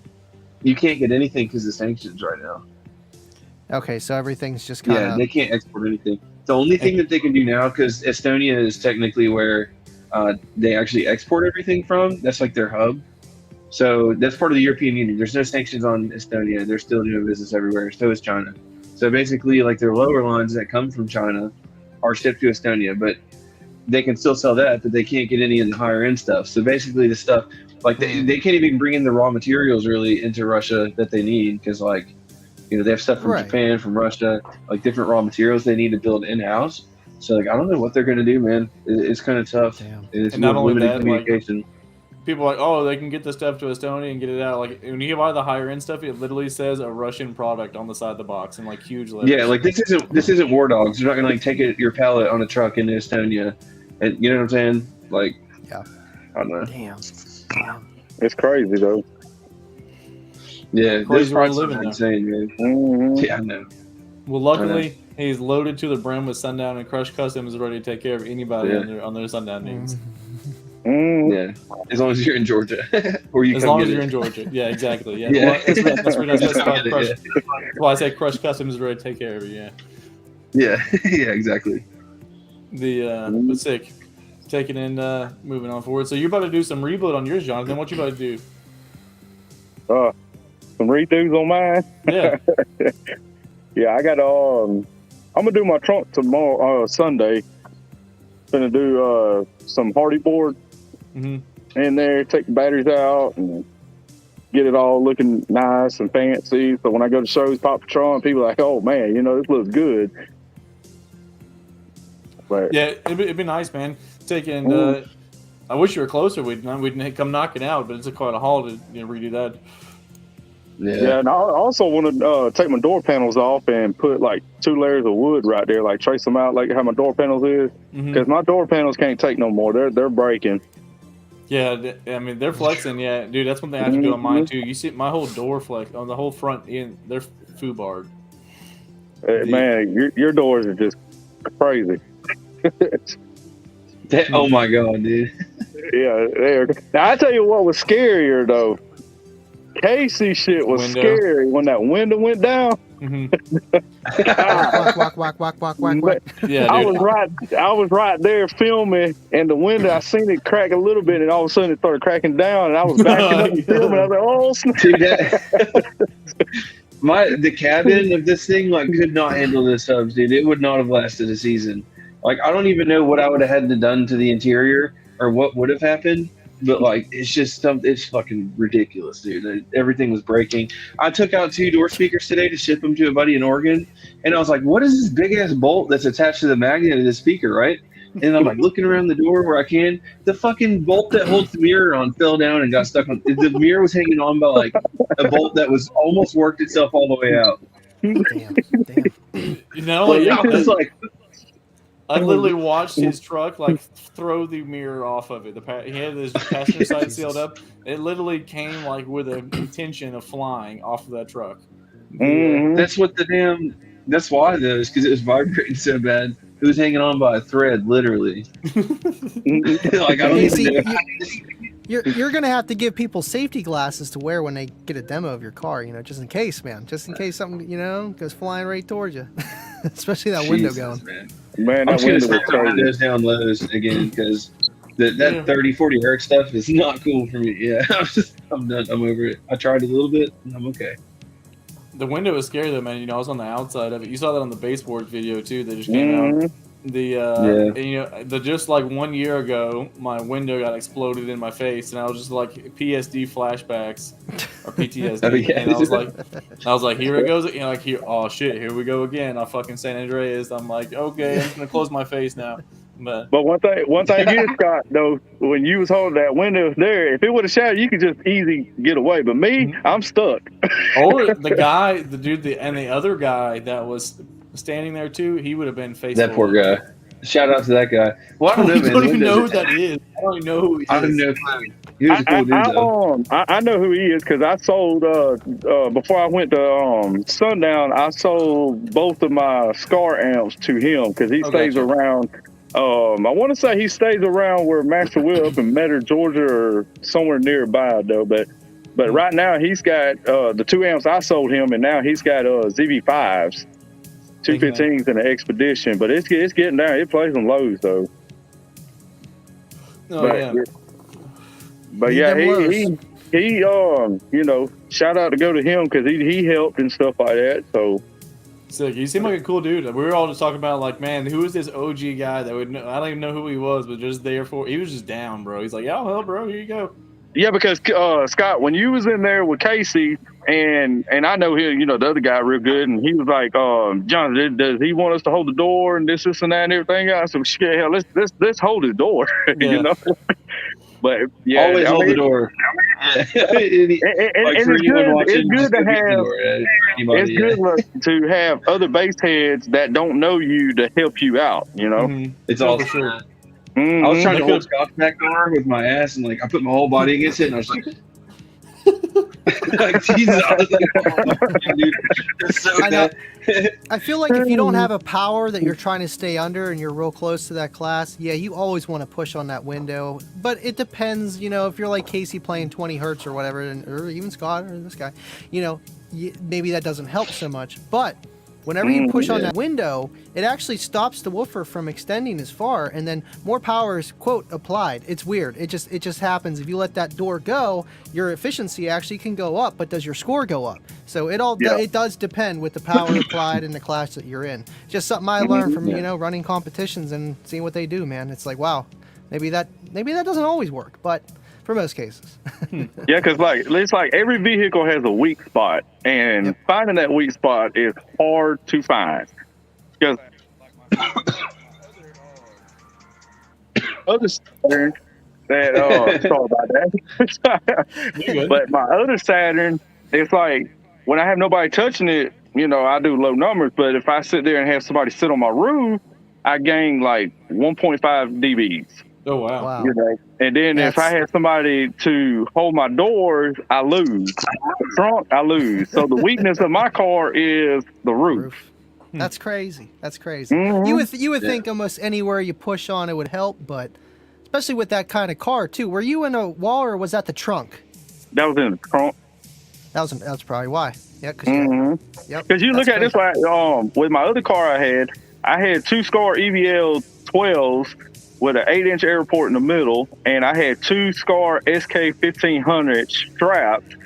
You can't get anything because of sanctions right now. Okay, so everything's just kind Yeah, of they can't export anything. The only thing that they can do now, because Estonia is technically where they actually export everything from. That's like their hub. So that's part of the European Union. There's no sanctions on Estonia. They're still doing business everywhere. So is China. So basically, like their lower lines that come from China are shipped to Estonia, but they can still sell that, but they can't get any of the higher end stuff. So basically, the stuff like they can't even bring in the raw materials really into Russia that they need because like they have stuff from Right. Japan, from Russia, like different raw materials they need to build in house. So like I don't know what they're gonna do, man. It's kind of tough. Damn. It's And not only limited that, like, communication. People are like, oh, they can get the stuff to Estonia and get it out. Like when you buy the higher end stuff, it literally says a Russian product on the side of the box in like huge letters. Yeah, like this isn't War Dogs. You're not gonna like take your pallet on a truck into Estonia, and you know what I'm saying? Like, Yeah. I don't know. damn. It's crazy though. Yeah, Crazy those world prices living, are though. insane, man. Mhm. Yeah, I know. Well, luckily, he's loaded to the brim with Sundown, and Crush Customs is ready to take care of anybody Yeah. on their Sundown needs. Mhm. Yeah, as long as you're in Georgia, or you As come long get as you're it. in Georgia. Yeah, exactly. Yeah, Yeah. Well, that's where I specify Yeah. Crush. That's why I say Crush Customs is ready to take care of it. Yeah. Yeah, yeah, exactly. But sick. Taking in, moving on forward. So you're about to do some rebuild on yours, Jonathan. What you about to do? Some redos on mine. Yeah. Yeah, I got I'm gonna do my trunk tomorrow, Sunday. Gonna do some hardy board hmm in there, take the batteries out, and get it all looking nice and fancy. So when I go to shows, pop the trunk, people are like, "Oh man, this looks good." But Yeah, it'd be nice, man. Taking. I wish you were closer. We'd come knock it out, but it's quite a haul to redo that. yeah, and I also want to take my door panels off and put like 2 layers of wood right there, like trace them out like how my door panels is, because my door panels can't take no more. They're breaking. Yeah, I mean they're flexing. Yeah, dude, that's one thing I have to do on mine too. You see, my whole door flex on the whole front end. They're foobarred. Man, your doors are just crazy. Oh my god, dude. Yeah, there. Now I tell you what was scarier though. Casey shit was Window. scary when that window went down. hmm Whack, whack, whack, whack, whack, whack. Yeah, I dude. was right there filming, and the window I seen it crack a little bit, and all of a sudden it started cracking down, and I was backing up and filming. I was like, "Oh snap!" Dude, the cabin of this thing like could not handle the subs, dude. It would not have lasted a season. Like I don't even know what I would have had to done to the interior or what would have happened. But like it's just it's fucking ridiculous, dude. Everything was breaking. I took out 2 door speakers today to ship them to a buddy in Oregon, and I was like, "What is this big ass bolt that's attached to the magnet of the speaker?" Right? And I'm like looking around the door where I can. The fucking bolt that holds the mirror on fell down and got stuck on. The mirror was hanging on by like a bolt that was almost worked itself all the way out. Damn. Not only I was like, I literally watched his truck like throw the mirror off of it. He had his passenger side sealed up. It literally came like with an intention of flying off of that truck. That's what that's why though, is because it was vibrating so bad. It was hanging on by a thread, literally. Like I don't even know. You're gonna have to give people safety glasses to wear when they get a demo of your car, just in case, man. Just in case something, goes flying right towards you. Especially that window going. Man, I'm that just gonna window start was crazy. those down lows again because that 30, 40 hertz stuff is not cool for me. Yeah, I'm done. I'm over it. I tried it a little bit, and I'm okay. The window was scary though, man. I was on the outside of it. You saw that on the baseboard video too. That just came out. Just like 1 year ago, my window got exploded in my face, and I was just like PSD flashbacks or PTSD, and I was like, here it goes, oh shit, here we go again. I fucking San Andreas. I'm like, okay, I'm just gonna close my face now. But one thing is, Scott, though, when you was holding that window there, if it would have shattered, you could just easy get away. But me, I'm stuck. Or the other guy that was standing there too, he would have been face. That poor guy. Shout out to that guy. Well, I don't know, man. I don't even know who that is. I don't even know who he is. I don't know. He was a cool dude, though. I know who he is because I sold before I went to Sundown. I sold both of my Scar amps to him because he stays around. I want to say he stays around where Master Will up in Metter, Georgia, or somewhere nearby though. But right now he's got the 2 amps I sold him, and now he's got ZV5s. 215s in an Expedition, but it's getting down. It plays some lows though. But he shout out to go to him because he helped and stuff like that. So sick. You seem like a cool dude. We were all just talking about like, man, who is this OG guy that would know? I don't even know who he was, but just there for. He was just down, bro. He's like, yeah, well, bro, here you go. Yeah, because Scott, when you was in there with Casey, and I know him, the other guy real good, and he was like, John, does he want us to hold the door and this and that and everything? I said, shit, hell, let's hold his door, But yeah, always hold the door. It's good to have other bass heads that don't know you to help you out. It's all true. I was trying to hold Scott's back door with my ass, and I put my whole body against it, and I was like, Jesus, I was like, oh, dude, it's so bad. I feel like if you don't have a power that you're trying to stay under and you're real close to that class, yeah, you always want to push on that window. But it depends, if you're like Casey playing 20 hertz or whatever, or even Scott or this guy, maybe that doesn't help so much. But whenever you push on that window, it actually stops the woofer from extending as far, and then more power is, quote, applied. It's weird. It just happens. If you let that door go, your efficiency actually can go up, but does your score go up? So it does depend with the power applied and the class that you're in. Just something I learned from running competitions and seeing what they do, man. It's like, wow, maybe that doesn't always work, but for most cases. Yeah, because it's like every vehicle has a weak spot, and finding that weak spot is hard to find. Because other Saturn that sorry about that. But my other Saturn, it's like when I have nobody touching it, I do low numbers. But if I sit there and have somebody sit on my roof, I gain like 1.5 dBs. Oh wow! And then if I had somebody to hold my doors, I lose. Trunk, I lose. So the weakness of my car is the roof. That's crazy. That's crazy. Mm-hmm. You would think almost anywhere you push on it would help, but especially with that kind of car too. Were you in a wall or was that the trunk? That was in the trunk. That's probably why. Yeah, because you look at this like with my other car I had 2 Scar EVL 12s with an 8-inch air port in the middle, and I had 2 Scar SK 1500 strapped.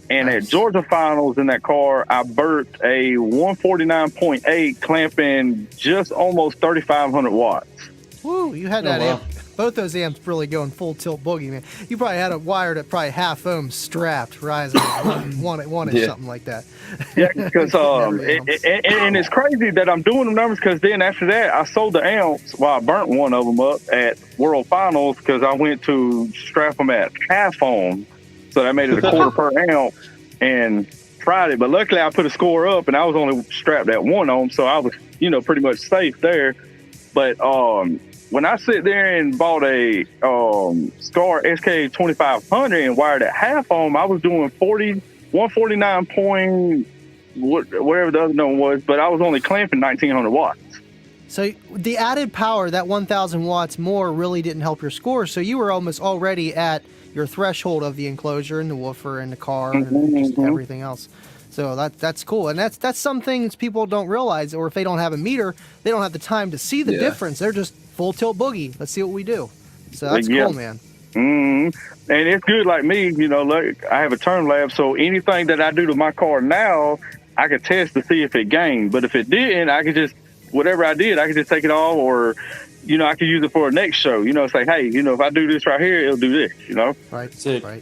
And at Georgia Finals in that car, I burped a 149.8 clamping just almost 3,500 watts. Woo, you had that amp. Both those amps really going full tilt boogie, man. You probably had it wired at probably half ohm strapped, rising wanted something like that. Yeah, because and it's crazy that I'm doing the numbers because then after that I sold the amps. Well, I burnt one of them up at World Finals because I went to strap them at half ohm, so that made it a quarter per amp and tried it. But luckily I put a score up and I was only strapped at 1 ohm, so I was pretty much safe there. But when I sit there and bought a Scar SK 2500 and wired at half ohm, I was doing 149 point whatever the other number was, but I was only clamping 1900 watts. So the added power, that 1,000 watts more, really didn't help your score. So you were almost already at your threshold of the enclosure and the woofer and the car and just everything else. So that's cool, and that's some things people don't realize, or if they don't have a meter, they don't have the time to see the difference. They're just full tilt boogie. Let's see what we do. So that's cool, man. And it's good. Like me, look, I have a turn lab, so anything that I do to my car now, I can test to see if it gained. But if it didn't, I could just whatever I did, I could just take it off, or I could use it for a next show. Say, hey, if I do this right here, it'll do this. Right. Sick. Right.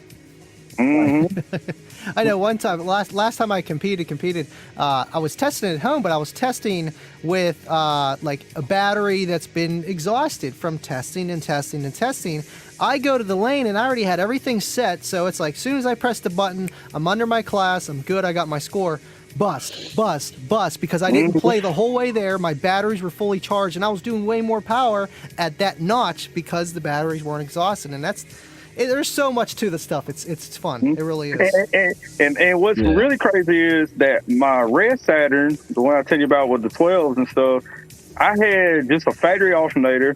I know one time, last time I competed, I was testing at home, but I was testing with like a battery that's been exhausted from testing. I go to the lane and I already had everything set, so it's like as soon as I press the button, I'm under my class, I'm good, I got my score. Bust, because I didn't play the whole way there. My batteries were fully charged, and I was doing way more power at that notch because the batteries weren't exhausted, and there's so much to the stuff. It's fun. It really is. And what's really crazy is that my Red Saturn, the one I tell you about with the 12s and stuff, I had just a factory alternator.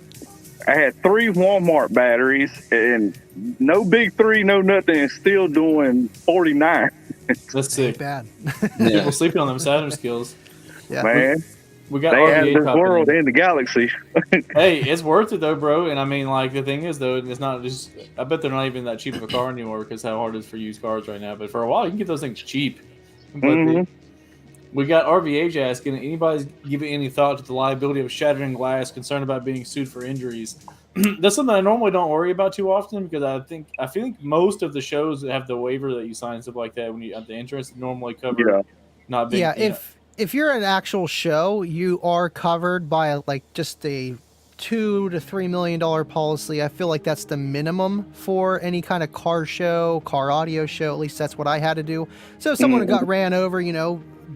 I had 3 Walmart batteries and no big 3, no nothing, and still doing 49. That's sick. Bad. People sleeping on them Saturn skills. Yeah. Man. We got they have RVA this popping world in. and the galaxy. Hey, it's worth it though, bro. And I mean, like the thing is though, it's not just. I bet they're not even that cheap of a car anymore because how hard it is for used cars right now. But for a while, you can get those things cheap. But we got RVH asking, anybody's giving any thought to the liability of shattering glass, concerned about being sued for injuries? That's something I normally don't worry about too often because I feel like most of the shows that have the waiver that you sign and stuff like that when you at the entrance normally cover not being. Yeah, if you're an actual show, you are covered by like just a $2 to $3 million policy. I feel like that's the minimum for any kind of car show, car audio show. At least that's what I had to do. So if someone got ran over,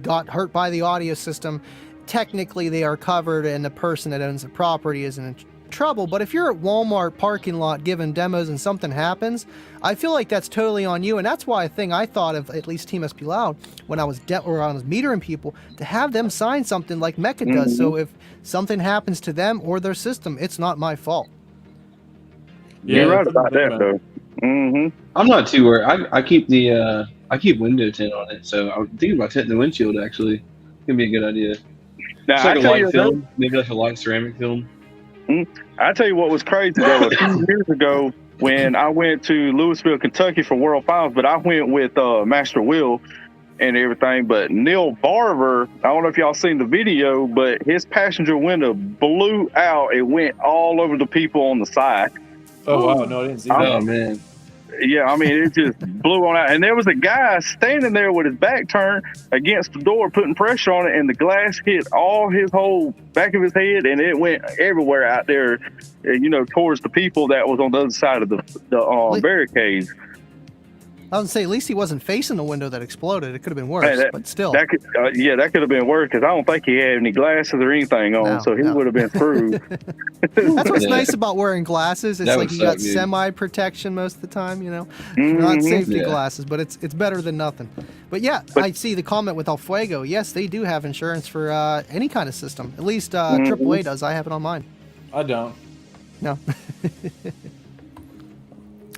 got hurt by the audio system, technically they are covered, and the person that owns the property isn't in trouble. But if you're at Walmart parking lot giving demos and something happens, I feel like that's totally on you. And that's why I thought of at least Team SP Loud when I was metering people to have them sign something like Mecca does. So if something happens to them or their system, it's not my fault. Yeah, you're right about that though. I'm not too worried. I keep the I keep window tint on it, so I'm thinking about tinting the windshield. Actually, it can be a good idea. Now, it's like a light film, maybe like a light ceramic film. I tell you what was crazy though. A few years ago, when I went to Louisville, Kentucky for World Finals, but I went with Master Will and everything. But Neil Barber, I don't know if y'all seen the video, but his passenger window blew out. It went all over the people on the side. Oh wow, no, I didn't see that. Oh man. Yeah, I mean, it just blew on out. And there was a guy standing there with his back turned against the door, putting pressure on it, and the glass hit all his whole back of his head, and it went everywhere out there, towards the people that was on the other side of the barricades. I was going to say, at least he wasn't facing the window that exploded. It could have been worse, but still. That could have been worse, because I don't think he had any glasses or anything on, so he would have been screwed. That's what's nice about wearing glasses. It's like you got semi-protection most of the time, Not safety glasses, but it's better than nothing. But I see the comment with El Fuego. Yes, they do have insurance for any kind of system. At least AAA does. I have it on mine. I don't. No.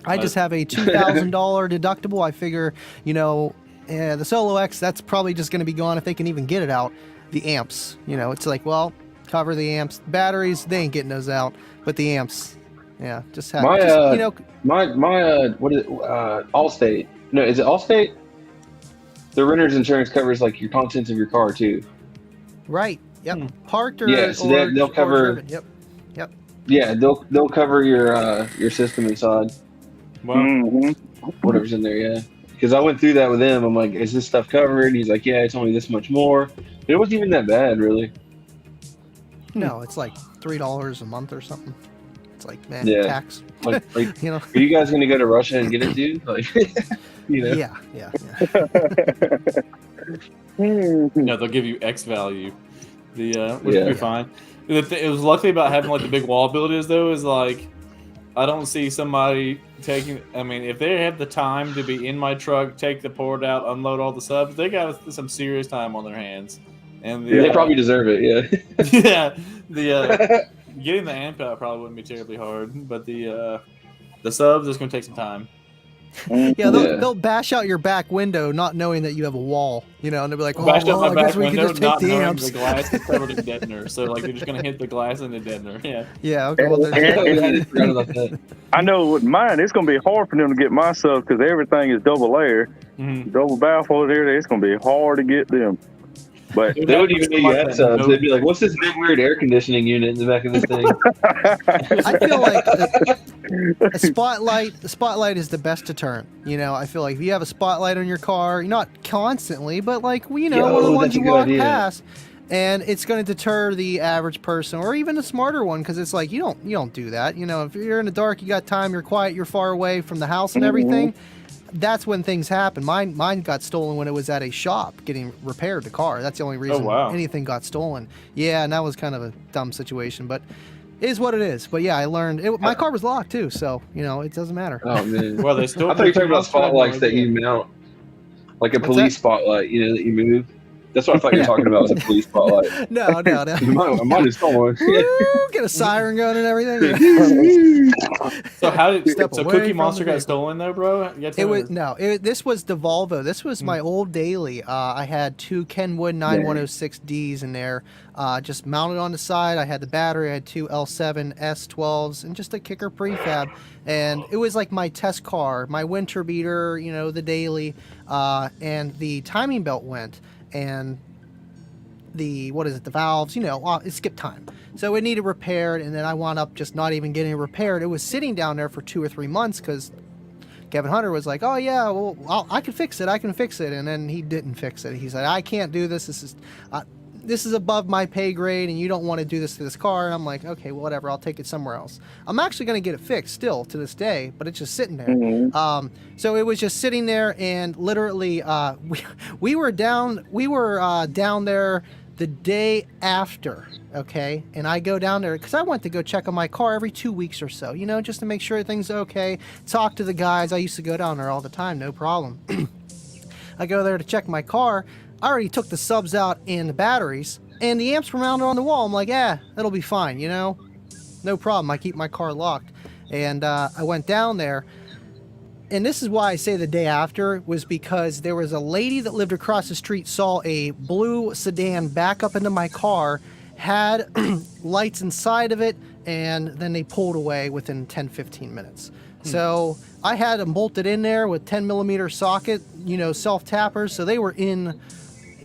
I just have a $2,000 deductible. I figure, the Solo X, that's probably just going to be gone if they can even get it out. The amps, it's like, well, cover the amps. Batteries, they ain't getting those out. But the amps, just have what is it? Allstate. No, is it Allstate? The renter's insurance covers like your contents of your car too. Right. Yep. Parked or so they'll cover. Yep. Yeah, they'll cover your system inside. Wow. Whatever's in there, yeah. Because I went through that with him. I'm like, is this stuff covered? He's like, yeah, it's only this much more. But it wasn't even that bad, really. No, it's like $3 a month or something. It's like, man, tax. Like, are you guys going to go to Russia and get it too? Like, Yeah. No, they'll give you X value. Which will be fine. It was lucky about having like the big wall builders though is like I don't see somebody taking. I mean, if they have the time to be in my truck, take the port out, unload all the subs, they got some serious time on their hands. And they probably deserve it. Yeah. Yeah. Getting the amp out probably wouldn't be terribly hard, but the subs is going to take some time. Yeah, they'll bash out your back window, not knowing that you have a wall. You know, and they'll be like, "Oh, well, I guess we can just take the amps." The glass is covered in deadener, so like they're just gonna hit the glass and the deadener. Yeah. Yeah. Okay. Well, forgot about that. I know with mine, it's gonna be hard for them to get my subs because everything is double layer, double baffle there. It's gonna be hard to get them. But they wouldn't even know you had subs. They'd be like, "What's this big weird air conditioning unit in the back of this thing?" I feel like a spotlight. The spotlight is the best deterrent. You know, I feel like if you have a spotlight on your car, not constantly, but like one of the ones you walk past, and it's going to deter the average person or even a smarter one because it's like you don't do that. You know, if you're in the dark, you got time, you're quiet, you're far away from the house and everything. That's when things happen. Mine got stolen when it was at a shop getting repaired. The car. That's the only reason anything got stolen. Yeah, and that was kind of a dumb situation, but it is what it is. But yeah, I learned my car was locked too, so you know it doesn't matter. Oh man. Well, they still. I thought you were talking about spotlights that you mount, like a police spotlight. You know that you move. That's what I thought you were talking about was a police spotlight. No. I might have stolen. Get a siren going and everything. So how did Cookie Monster got stolen though, bro? This was the Volvo. This was my old daily. I had two Kenwood 9106Ds in there, just mounted on the side. I had the battery. I had two L7 S12s and just a kicker prefab. And it was like my test car, my winter beater, you know, the daily, and the timing belt went. And the valves, you know, it skipped time. So it needed repaired, and then I wound up just not even getting it repaired. It was sitting down there for 2 or 3 months because Kevin Hunter was like, "Oh yeah, well I can fix it, and then he didn't fix it. He said, "I can't do this. This is above my pay grade, and you don't want to do this to this car." And I'm like, "Okay, well, whatever. I'll take it somewhere else." I'm actually going to get it fixed still to this day, but it's just sitting there. So it was just sitting there, and literally, we were down there the day after. Okay, and I go down there because I went to go check on my car every 2 weeks or so, you know, just to make sure everything's okay. Talk to the guys. I used to go down there all the time, no problem. I go there to check my car. I already took the subs out and the batteries, and the amps were mounted on the wall. I'm like, that'll be fine, you know? No problem. I keep my car locked. And I went down there, and this is why I say the day after, was because there was a lady that lived across the street, saw a blue sedan back up into my car, had lights inside of it, and then they pulled away within 10-15 minutes. So I had them bolted in there with 10mm socket, you know, self-tappers, so they were in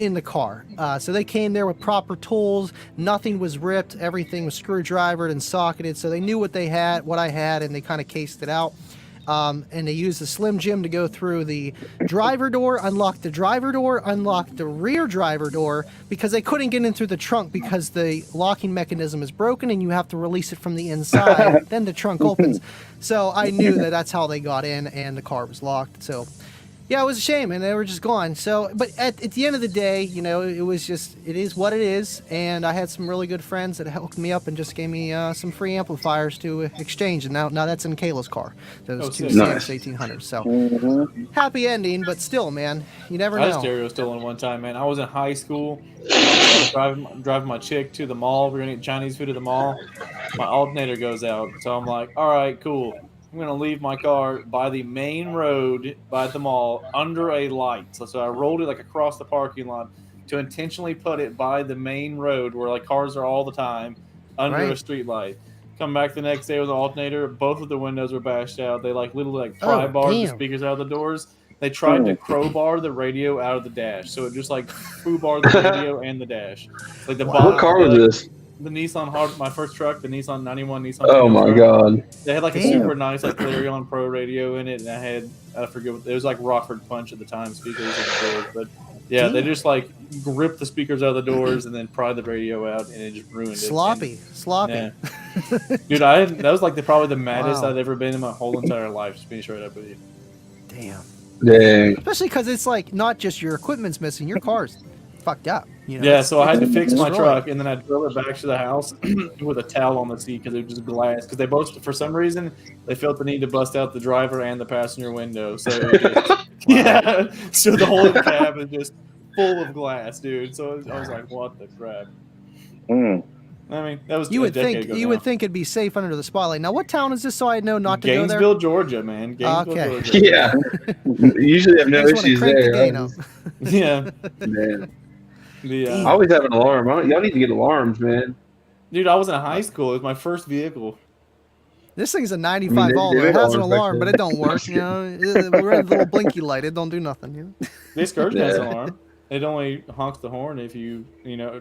the car. So they came there with proper tools. Nothing was ripped. Everything was screwdrivered and socketed. So they knew what I had, and they kind of cased it out. And they used the Slim Jim to go through the driver door, unlock the driver door, unlock the rear driver door, because they couldn't get in through the trunk because the locking mechanism is broken and you have to release it from the inside. Then the trunk opens. So I knew that's how they got in, and the car was locked. So yeah, it was a shame, and they were just gone. So, but at the end of the day, you know, it is what it is. And I had some really good friends that hooked me up and just gave me some free amplifiers to exchange. And now that's in Kayla's car. Those two CX 1800s. So happy ending, but still, man, you never know. I had stereo stolen one time, man. I was in high school, driving my chick to the mall. We were gonna eat Chinese food at the mall. My alternator goes out, so I'm like, all right, cool. I'm going to leave my car by the main road by the mall under a light. So I rolled it like across the parking lot to intentionally put it by the main road where like cars are all the time under a street light. Come back the next day with an alternator. Both of the windows were bashed out. They like literally like pry barred the speakers out of the doors. They tried to crowbar the radio out of the dash. So it just like foo-barred the radio and the dash. Like the bottom. What car was this? The Nissan my first truck, the Nissan 91 Nissan. Oh my god! They had like a super nice like Clarion Pro radio in it, and I forget what it was, like Rockford Punch at the time speakers on the doors, but yeah, they just like ripped the speakers out of the doors and then pried the radio out, and it just ruined it. Sloppy. Yeah. Dude, that was like probably the maddest I'd ever been in my whole entire life. Just being straight up with you. Damn. Dang. Especially because it's like not just your equipment's missing, your car's fucked up. You know? Yeah, so I had to fix my Destroyed. truck, and then I drove it back to the house with a towel on the seat because it was just glass. Because they both, for some reason, they felt the need to bust out the driver and the passenger window. So it just, yeah, so the whole cab is just full of glass, dude. So I was like, what the crap? I mean, that was You a would decade think ago you now. would think it'd be safe under the spotlight. Now, what town is this? So I know not to go there. Gainesville, Georgia, man. Gainesville, Okay. Georgia. Yeah. Usually have no I just want to issues crank the there. gain up. Yeah. Man. The, I always have an alarm. Y'all need to get alarms, man. dude, I was in high school. It was my first vehicle. This thing's a 95 I mean, they Alder. do It has an alarms back alarm, but then. it don't work. You know, we're in the little blinky light. It don't do nothing. You know? The excursion has an Yeah. alarm. It only honks the horn if you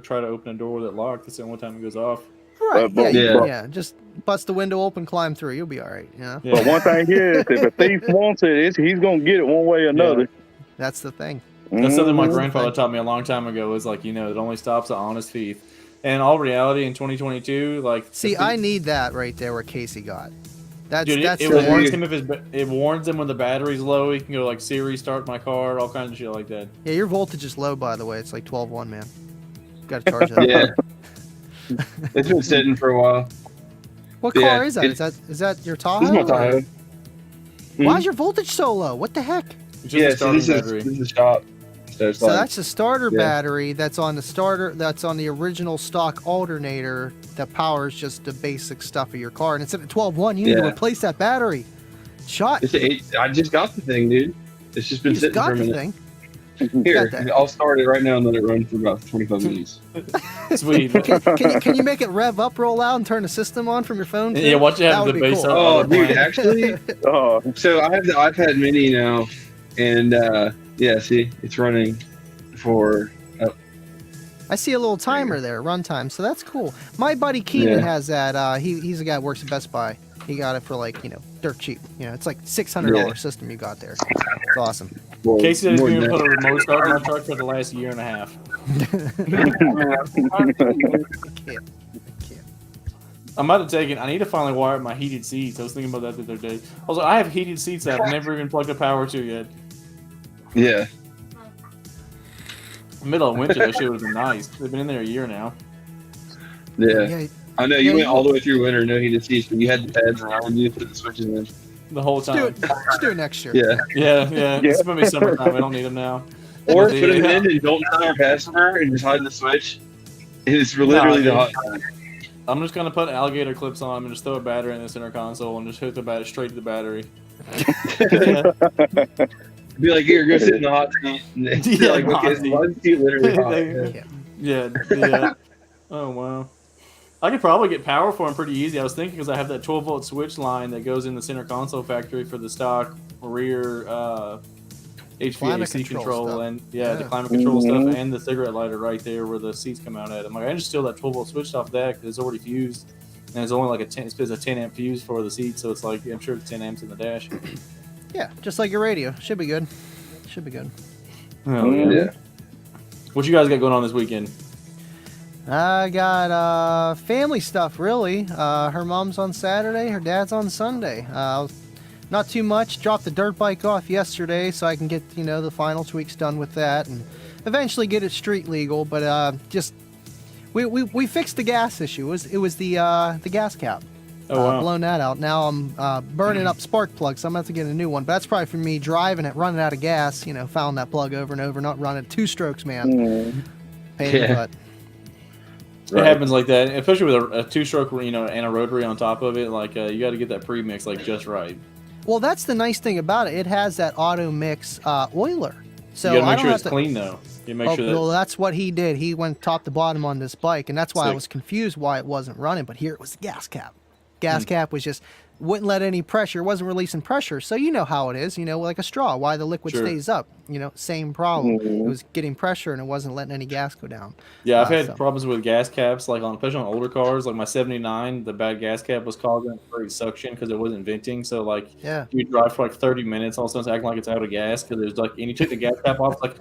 try to open a door that locked. That's the only time it goes off. Right? Yeah, Yeah. yeah. Just bust the window open, climb through. You'll be all right. Yeah. Yeah. But one thing here is, if a thief wants it, he's gonna get it one way or another. That's the thing. That's something my Mhm. grandfather taught me a long time ago. Is like, it only stops an honest thief. And in all reality, in 2022, like, See, I need that right there where Casey got. That's dude, that's it the warns him it warns him when the battery's low. He can go like, Siri, start my car, all kinds of shit like that. Yeah, your voltage is low, by the way. It's like 12.1, man. Got to charge that. Yeah. It's been sitting for a while. What Yeah, car is that? Is that your Tahoe? This is my or- Tahoe. Why is your voltage so low? What the heck? It's just Yeah, a so starting this is battery. the shop. So it's So like, that's the starter yeah. battery that's on the starter. That's on the original stock alternator that powers just the basic stuff of your car. And it's at 12.1. You need to Yeah. replace that battery. Shot. I just got the thing, dude. It's just been You just sitting got for a the minute. thing. Here, Got that. I'll start it right now and let it run for about 25 minutes. Sweet. Can you make it rev up real loud and turn the system on from your phone? too? Yeah, watch it That have would the be bass cool. up. Oh, the dude, actually, Oh, so I have the iPad Mini now, and yeah, see, it's running for. I see a little timer there, runtime. So that's cool. My buddy Keenan Yeah. has that. He's a guy that works at Best Buy. He got it for like dirt cheap. It's like $600 Yeah. system you got there. It's awesome. Well, Casey said he's more been than put a that. remote start in my truck for the last year and a half. I can't. I'm about to take it. I need to finally wire up my heated seats. I was thinking about that the other day. Also, I have heated seats that I've never even plugged a power to yet. Yeah. Middle of winter, that shit would have been nice. They've been in there a year now. Yeah. Yeah, I know you Yeah, went you- all the way through winter, no heated seats, but you had the pads around you to put the switches in. The whole let's do time. it. Let's do it next year. Yeah. Yeah. It's gonna be summertime. I don't need them now. Or But put them yeah. in and don't tell your passenger and just hide the switch. It's literally the hot time. I'm just gonna put alligator clips on them and just throw a battery in the center console and just hook the battery straight to the battery. Yeah. Be like, here, go sit in the hot seat. And Yeah, they're like, hot okay, seat. why is the seat literally hot? Yeah. Yeah. Oh wow. I could probably get power for them pretty easy. I was thinking because I have that 12-volt switch line that goes in the center console factory for the stock rear Climate HVAC control control stuff. and the Yeah. climate control stuff and the cigarette lighter right there where the seats come out at. I'm like, I can just steal that 12-volt switch off that because it's already fused and it's only like it's a 10 amp fuse for the seat, so it's like I'm sure it's 10 amps in the dash. Yeah, just like your radio. Should be good. Should be good. Oh, Yeah. What you guys got going on this weekend? I got family stuff, really. Her mom's on Saturday, her dad's on Sunday. Not too much. Dropped the dirt bike off yesterday so I can get, the final tweaks done with that and eventually get it street legal. But just we fixed the gas issue. It was the gas cap. Oh, wow. Blown that out. Now I'm burning up spark plugs, so I'm going to have to get a new one. But that's probably for me driving it, running out of gas, found that plug over and over, not running 2 strokes, man. Pain in the Yeah. butt. It happens like that, especially with a 2-stroke, and a rotary on top of it. Like you got to get that pre-mix like just right. Well, that's the nice thing about it. It has that auto mix oiler. So You got to I make don't sure have it's to. clean though. You make sure that. Well, that's what he did. He went top to bottom on this bike, and that's why I Sick. was confused why it wasn't running. But here it was the gas cap. Hmm. Gas cap was just wouldn't let any pressure, wasn't releasing pressure. So you know how it is, like a straw, why the liquid Sure. stays up. Same problem. It was getting pressure and it wasn't letting any gas go down. Yeah, I've had so- problems with gas caps, like especially on older cars. Like my '79, the bad gas cap was causing great suction because it wasn't venting. So like, Yeah. you drive for like 30 minutes, all of a sudden it's acting like it's out of gas because there's like, and you take the gas cap off, like,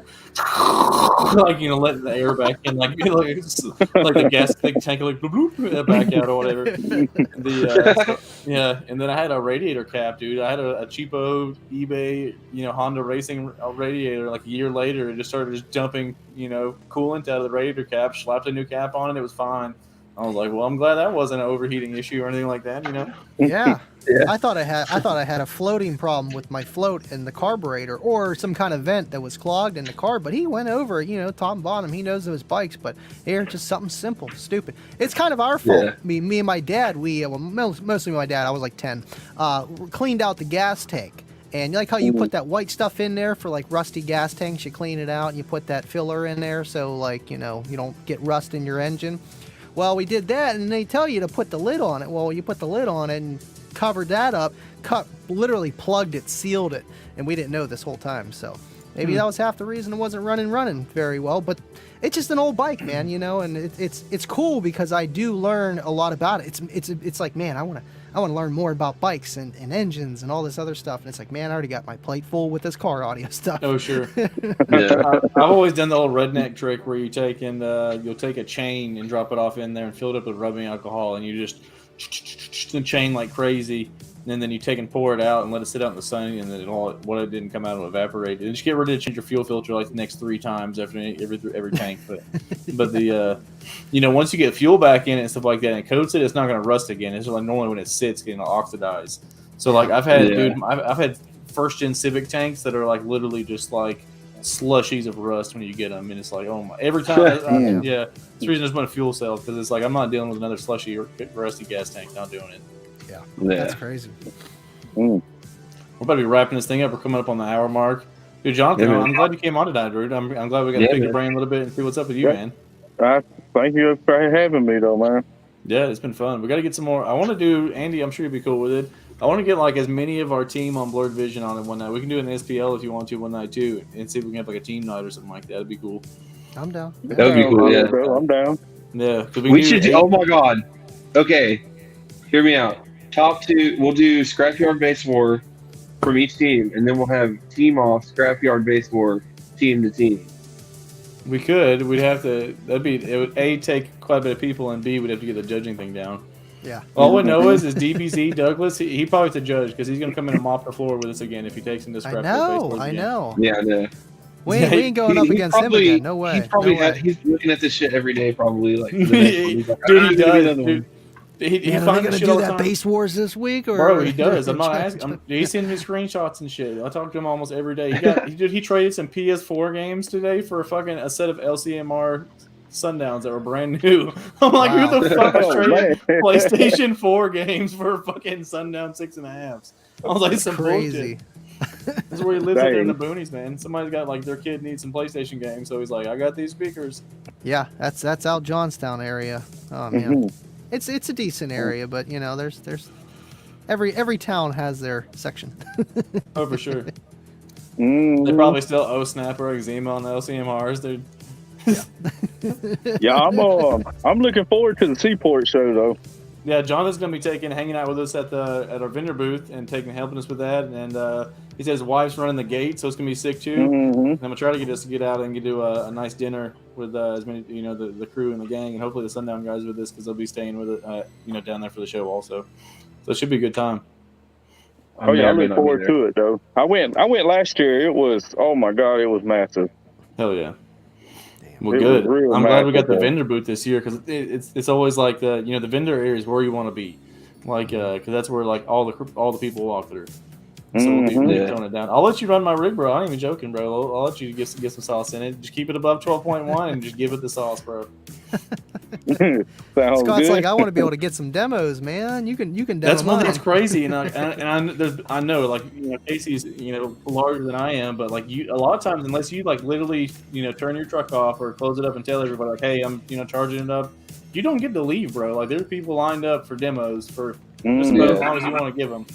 letting the air back in, like the gas tank like bloop, bloop, back out or whatever. Yeah, And then I had a radiator cap, dude. I had a cheapo eBay, Honda racing radiator. Like a year later, it just started just dumping, coolant out of the radiator cap. Slapped a new cap on it. It was fine. I was like, well, I'm glad that wasn't an overheating issue or anything like that, Yeah. Yeah. I thought I had a floating problem with my float in the carburetor or some kind of vent that was clogged in the car, but he went over it, top and bottom. He knows of his bikes, but here, just something simple, stupid. It's kind of our fault. Yeah. Me and my dad, mostly my dad, I was like 10, cleaned out the gas tank. And like how you put that white stuff in there for like rusty gas tanks, you clean it out and you put that filler in there so like, you don't get rust in your engine. Well, we did that, and they tell you to put the lid on it. Well, you put the lid on it and covered that up, literally plugged it, sealed it, and we didn't know this whole time. So maybe that was half the reason it wasn't running very well. But it's just an old bike, man, and it's cool because I do learn a lot about it. It's like, man, I want to learn more about bikes and engines and all this other stuff. And it's like, man, I already got my plate full with this car audio stuff. Oh, sure. Yeah. I've always done the old redneck trick where you take and you'll take a chain and drop it off in there and fill it up with rubbing alcohol, and you just the chain like crazy, and then you take and pour it out and let it sit out in the sun, and then what it didn't come out will evaporate. And just get ready to change your fuel filter like the next 3 times after every tank. But the once you get fuel back in it and stuff like that and coats it, it's not going to rust again. It's like normally when it sits, getting oxidized. So like I've had first gen Civic tanks that are like literally just like slushies of rust when you get them, and it's like, oh my! Every time, That's the reason I just want a fuel cell, because it's like I'm not dealing with another slushy or rusty gas tank. Not doing it. Yeah. Yeah. That's crazy. Mm. We're about to be wrapping this thing up. We're coming up on the hour mark. Dude, Jonathan, Yeah, I'm glad you came on tonight, dude. I'm glad we got to pick your brain a little bit and see what's up with you, man. Thank you for having me, though, man. Yeah, it's been fun. We got to get some more. I want to do, Andy, I'm sure you'd be cool with it. I want to get like as many of our team on Blurred Vision on it one night. We can do it in the SPL if you want to one night too, and see if we can have like a team night or something like that. That'd be cool. I'm down. That would be cool, yeah. Bro, I'm down. Yeah. We should do, oh my God. Okay. Hear me out. Top 2, we'll do Scrapyard Base War from each team, and then we'll have team off Scrapyard Base War team to team. We could. We'd have to. It would A, take quite a bit of people, and B, we'd have to get the judging thing down. Yeah. All we know is DBZ Douglas. He probably to judge because he's gonna come in and mop the floor with us again if he takes him to scrap. I know. Yeah, I know. We ain't going up against him again. No way. He's looking at this shit every day, probably. Like, Dude, he does. Dude. He are they finds gonna shit do all the that time. Base Wars this week? Or Bro, he does. I'm not asking. He's sending me screenshots and shit. I talk to him almost every day. He traded some PS4 games today for a set of LCMR Sundowns that were brand new. I'm like, who the fuck is trading PlayStation 4 games for fucking Sundown 6.5s? I was like, it's some crazy. bullshit. This is where he lives up there in the boonies, man. Somebody's got like their kid needs some PlayStation games, so he's like, I got these speakers. Yeah, that's out Johnstown area. Oh man, it's a decent area, but there's every town has their section. Oh, for sure. They probably still owe Snapper Eczema on the LCMRs, dude. Yeah, I'm looking forward to the Seaport show though. Yeah, Jonathan's gonna be hanging out with us at our vendor booth and helping us with that. And he says his wife's running the gate, so it's gonna be sick too. And I'm gonna try to get out and do a nice dinner with as many the crew and the gang, and hopefully the Sundown guys with us because they'll be staying with it down there for the show also. So it should be a good time. Oh yeah, I look forward to it though. I went last year. It was, oh my God, it was massive. Hell yeah. Well, good. I'm glad we got the vendor booth this year because it's always like the vendor area is where you want to be, like because that's where like all the people walk through. So we'll be throwing it down. I'll let you run my rig, bro. I ain't even joking, bro. I'll let you get some sauce in it. Just keep it above 12.1 and just give it the sauce, bro. Scott's good. like, I want to be able to get some demos, man. You can demo. That's one mine. that's crazy, and I know, like Casey's larger than I am, but like a lot of times unless you like literally turn your truck off or close it up and tell everybody like, hey, I'm charging it up, you don't get to leave, bro. Like there's people lined up for demos for just about as long as you want to give them.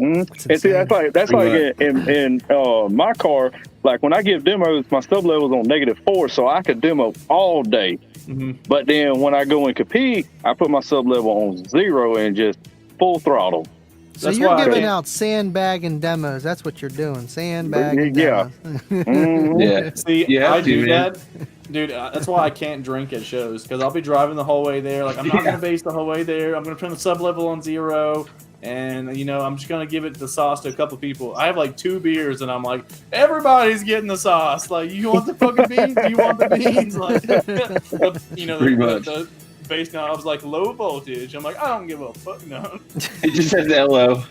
And see, that's like in my car. Like when I give demos, my sub level's on -4, so I could demo all day. But then when I go and compete, I put my sub level on 0 and just full throttle. So you're giving out sandbagging demos. That's what you're doing. Sandbagging demos. Yeah. See, I do that. Dude, that's why I can't drink at shows because I'll be driving the whole way there. Like I'm not going to base the whole way there. I'm going to turn the sub level on 0. And you know, I'm just gonna give it the sauce to a couple people. I have like 2 beers, and I'm like, everybody's getting the sauce. Like, you want the fucking beans? Do you want the beans? Like, you know, the bass knob's like low voltage. I'm like, I don't give a fuck. No, it just says LO.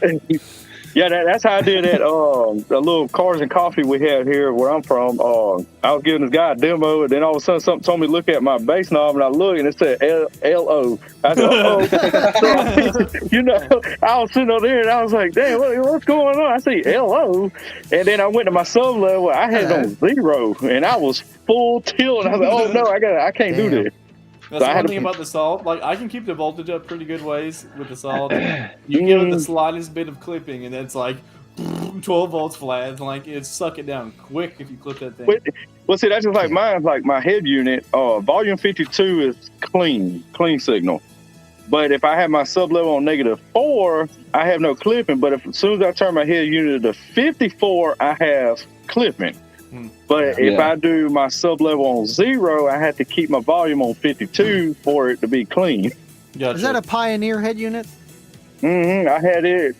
Yeah, that's how I did that. The little Cars and Coffee we have here where I'm from. I was giving this guy a demo, and then all of a sudden something told me to look at my bass knob, and I looked, and it said LO. I said, so, you know, I was sitting over there, and I was like, damn, what's going on? I see LO, and then I went to my sub level. I had it on 0, and I was full tilt. And I was like, oh no, I can't do this. That's one thing about the salt. Like, I can keep the voltage up pretty good ways with the salt. You can give it the slightest bit of clipping, and it's like 12 volts flat. Like, it's suck it down quick if you clip that thing. Well, see, that's just like mine. Like my head unit, volume 52 is clean signal. But if I have my sub level on -4, I have no clipping. But as soon as I turn my head unit to 54, I have clipping. But if I do my sub level on 0, I have to keep my volume on 52 for it to be clean. Gotcha. Is that a Pioneer head unit? I had it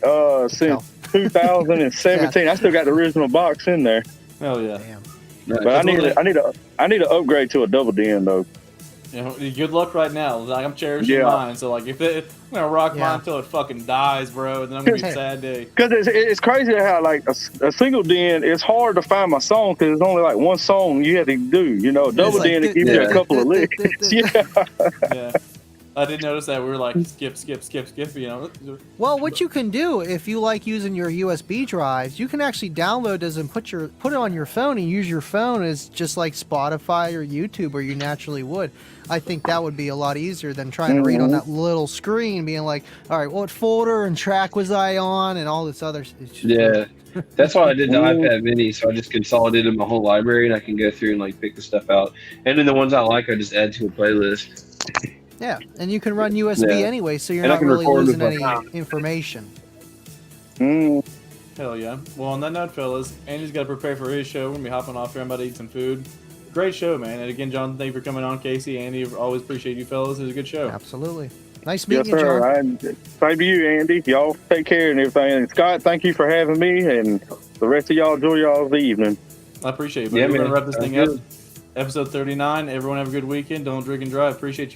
since 2017. I still got the original box in there. Hell yeah! Damn. But I need to upgrade to a double DN though. You know, good luck right now. Like, I'm cherishing mine. So like, if I'm gonna rock mine until it fucking dies, bro, then I'm gonna be a sad day. Because it's crazy how like a single DN, it's hard to find my song because it's only like one song you have to do. You know, double DN to give you a couple of licks. Yeah. I did notice that we were like skip, you know. Well, what you can do if you like using your USB drives, you can actually download those and put it on your phone and use your phone as just like Spotify or YouTube where you naturally would. I think that would be a lot easier than trying to read on that little screen, being like, all right, what folder and track was I on and all this other. Yeah, that's why I did the iPad Mini. So I just consolidated my whole library and I can go through and like pick the stuff out. And then the ones I like, I just add to a playlist. Yeah, and you can run USB anyway, so you're not really losing any information. Hell yeah. Well, on that note, fellas, Andy's got to prepare for his show. We're going to be hopping off here. I'm about to eat some food. Great show, man. And again, John, thank you for coming on. Casey, Andy, always appreciate you fellas. It was a good show. Absolutely. Nice meeting you, John. Same to you, Andy. Y'all take care and everything. And Scott, thank you for having me. And the rest of y'all, enjoy y'all's evening. I appreciate it. We're going to wrap this thing up. Episode 39. Everyone have a good weekend. Don't drink and drive. Appreciate you.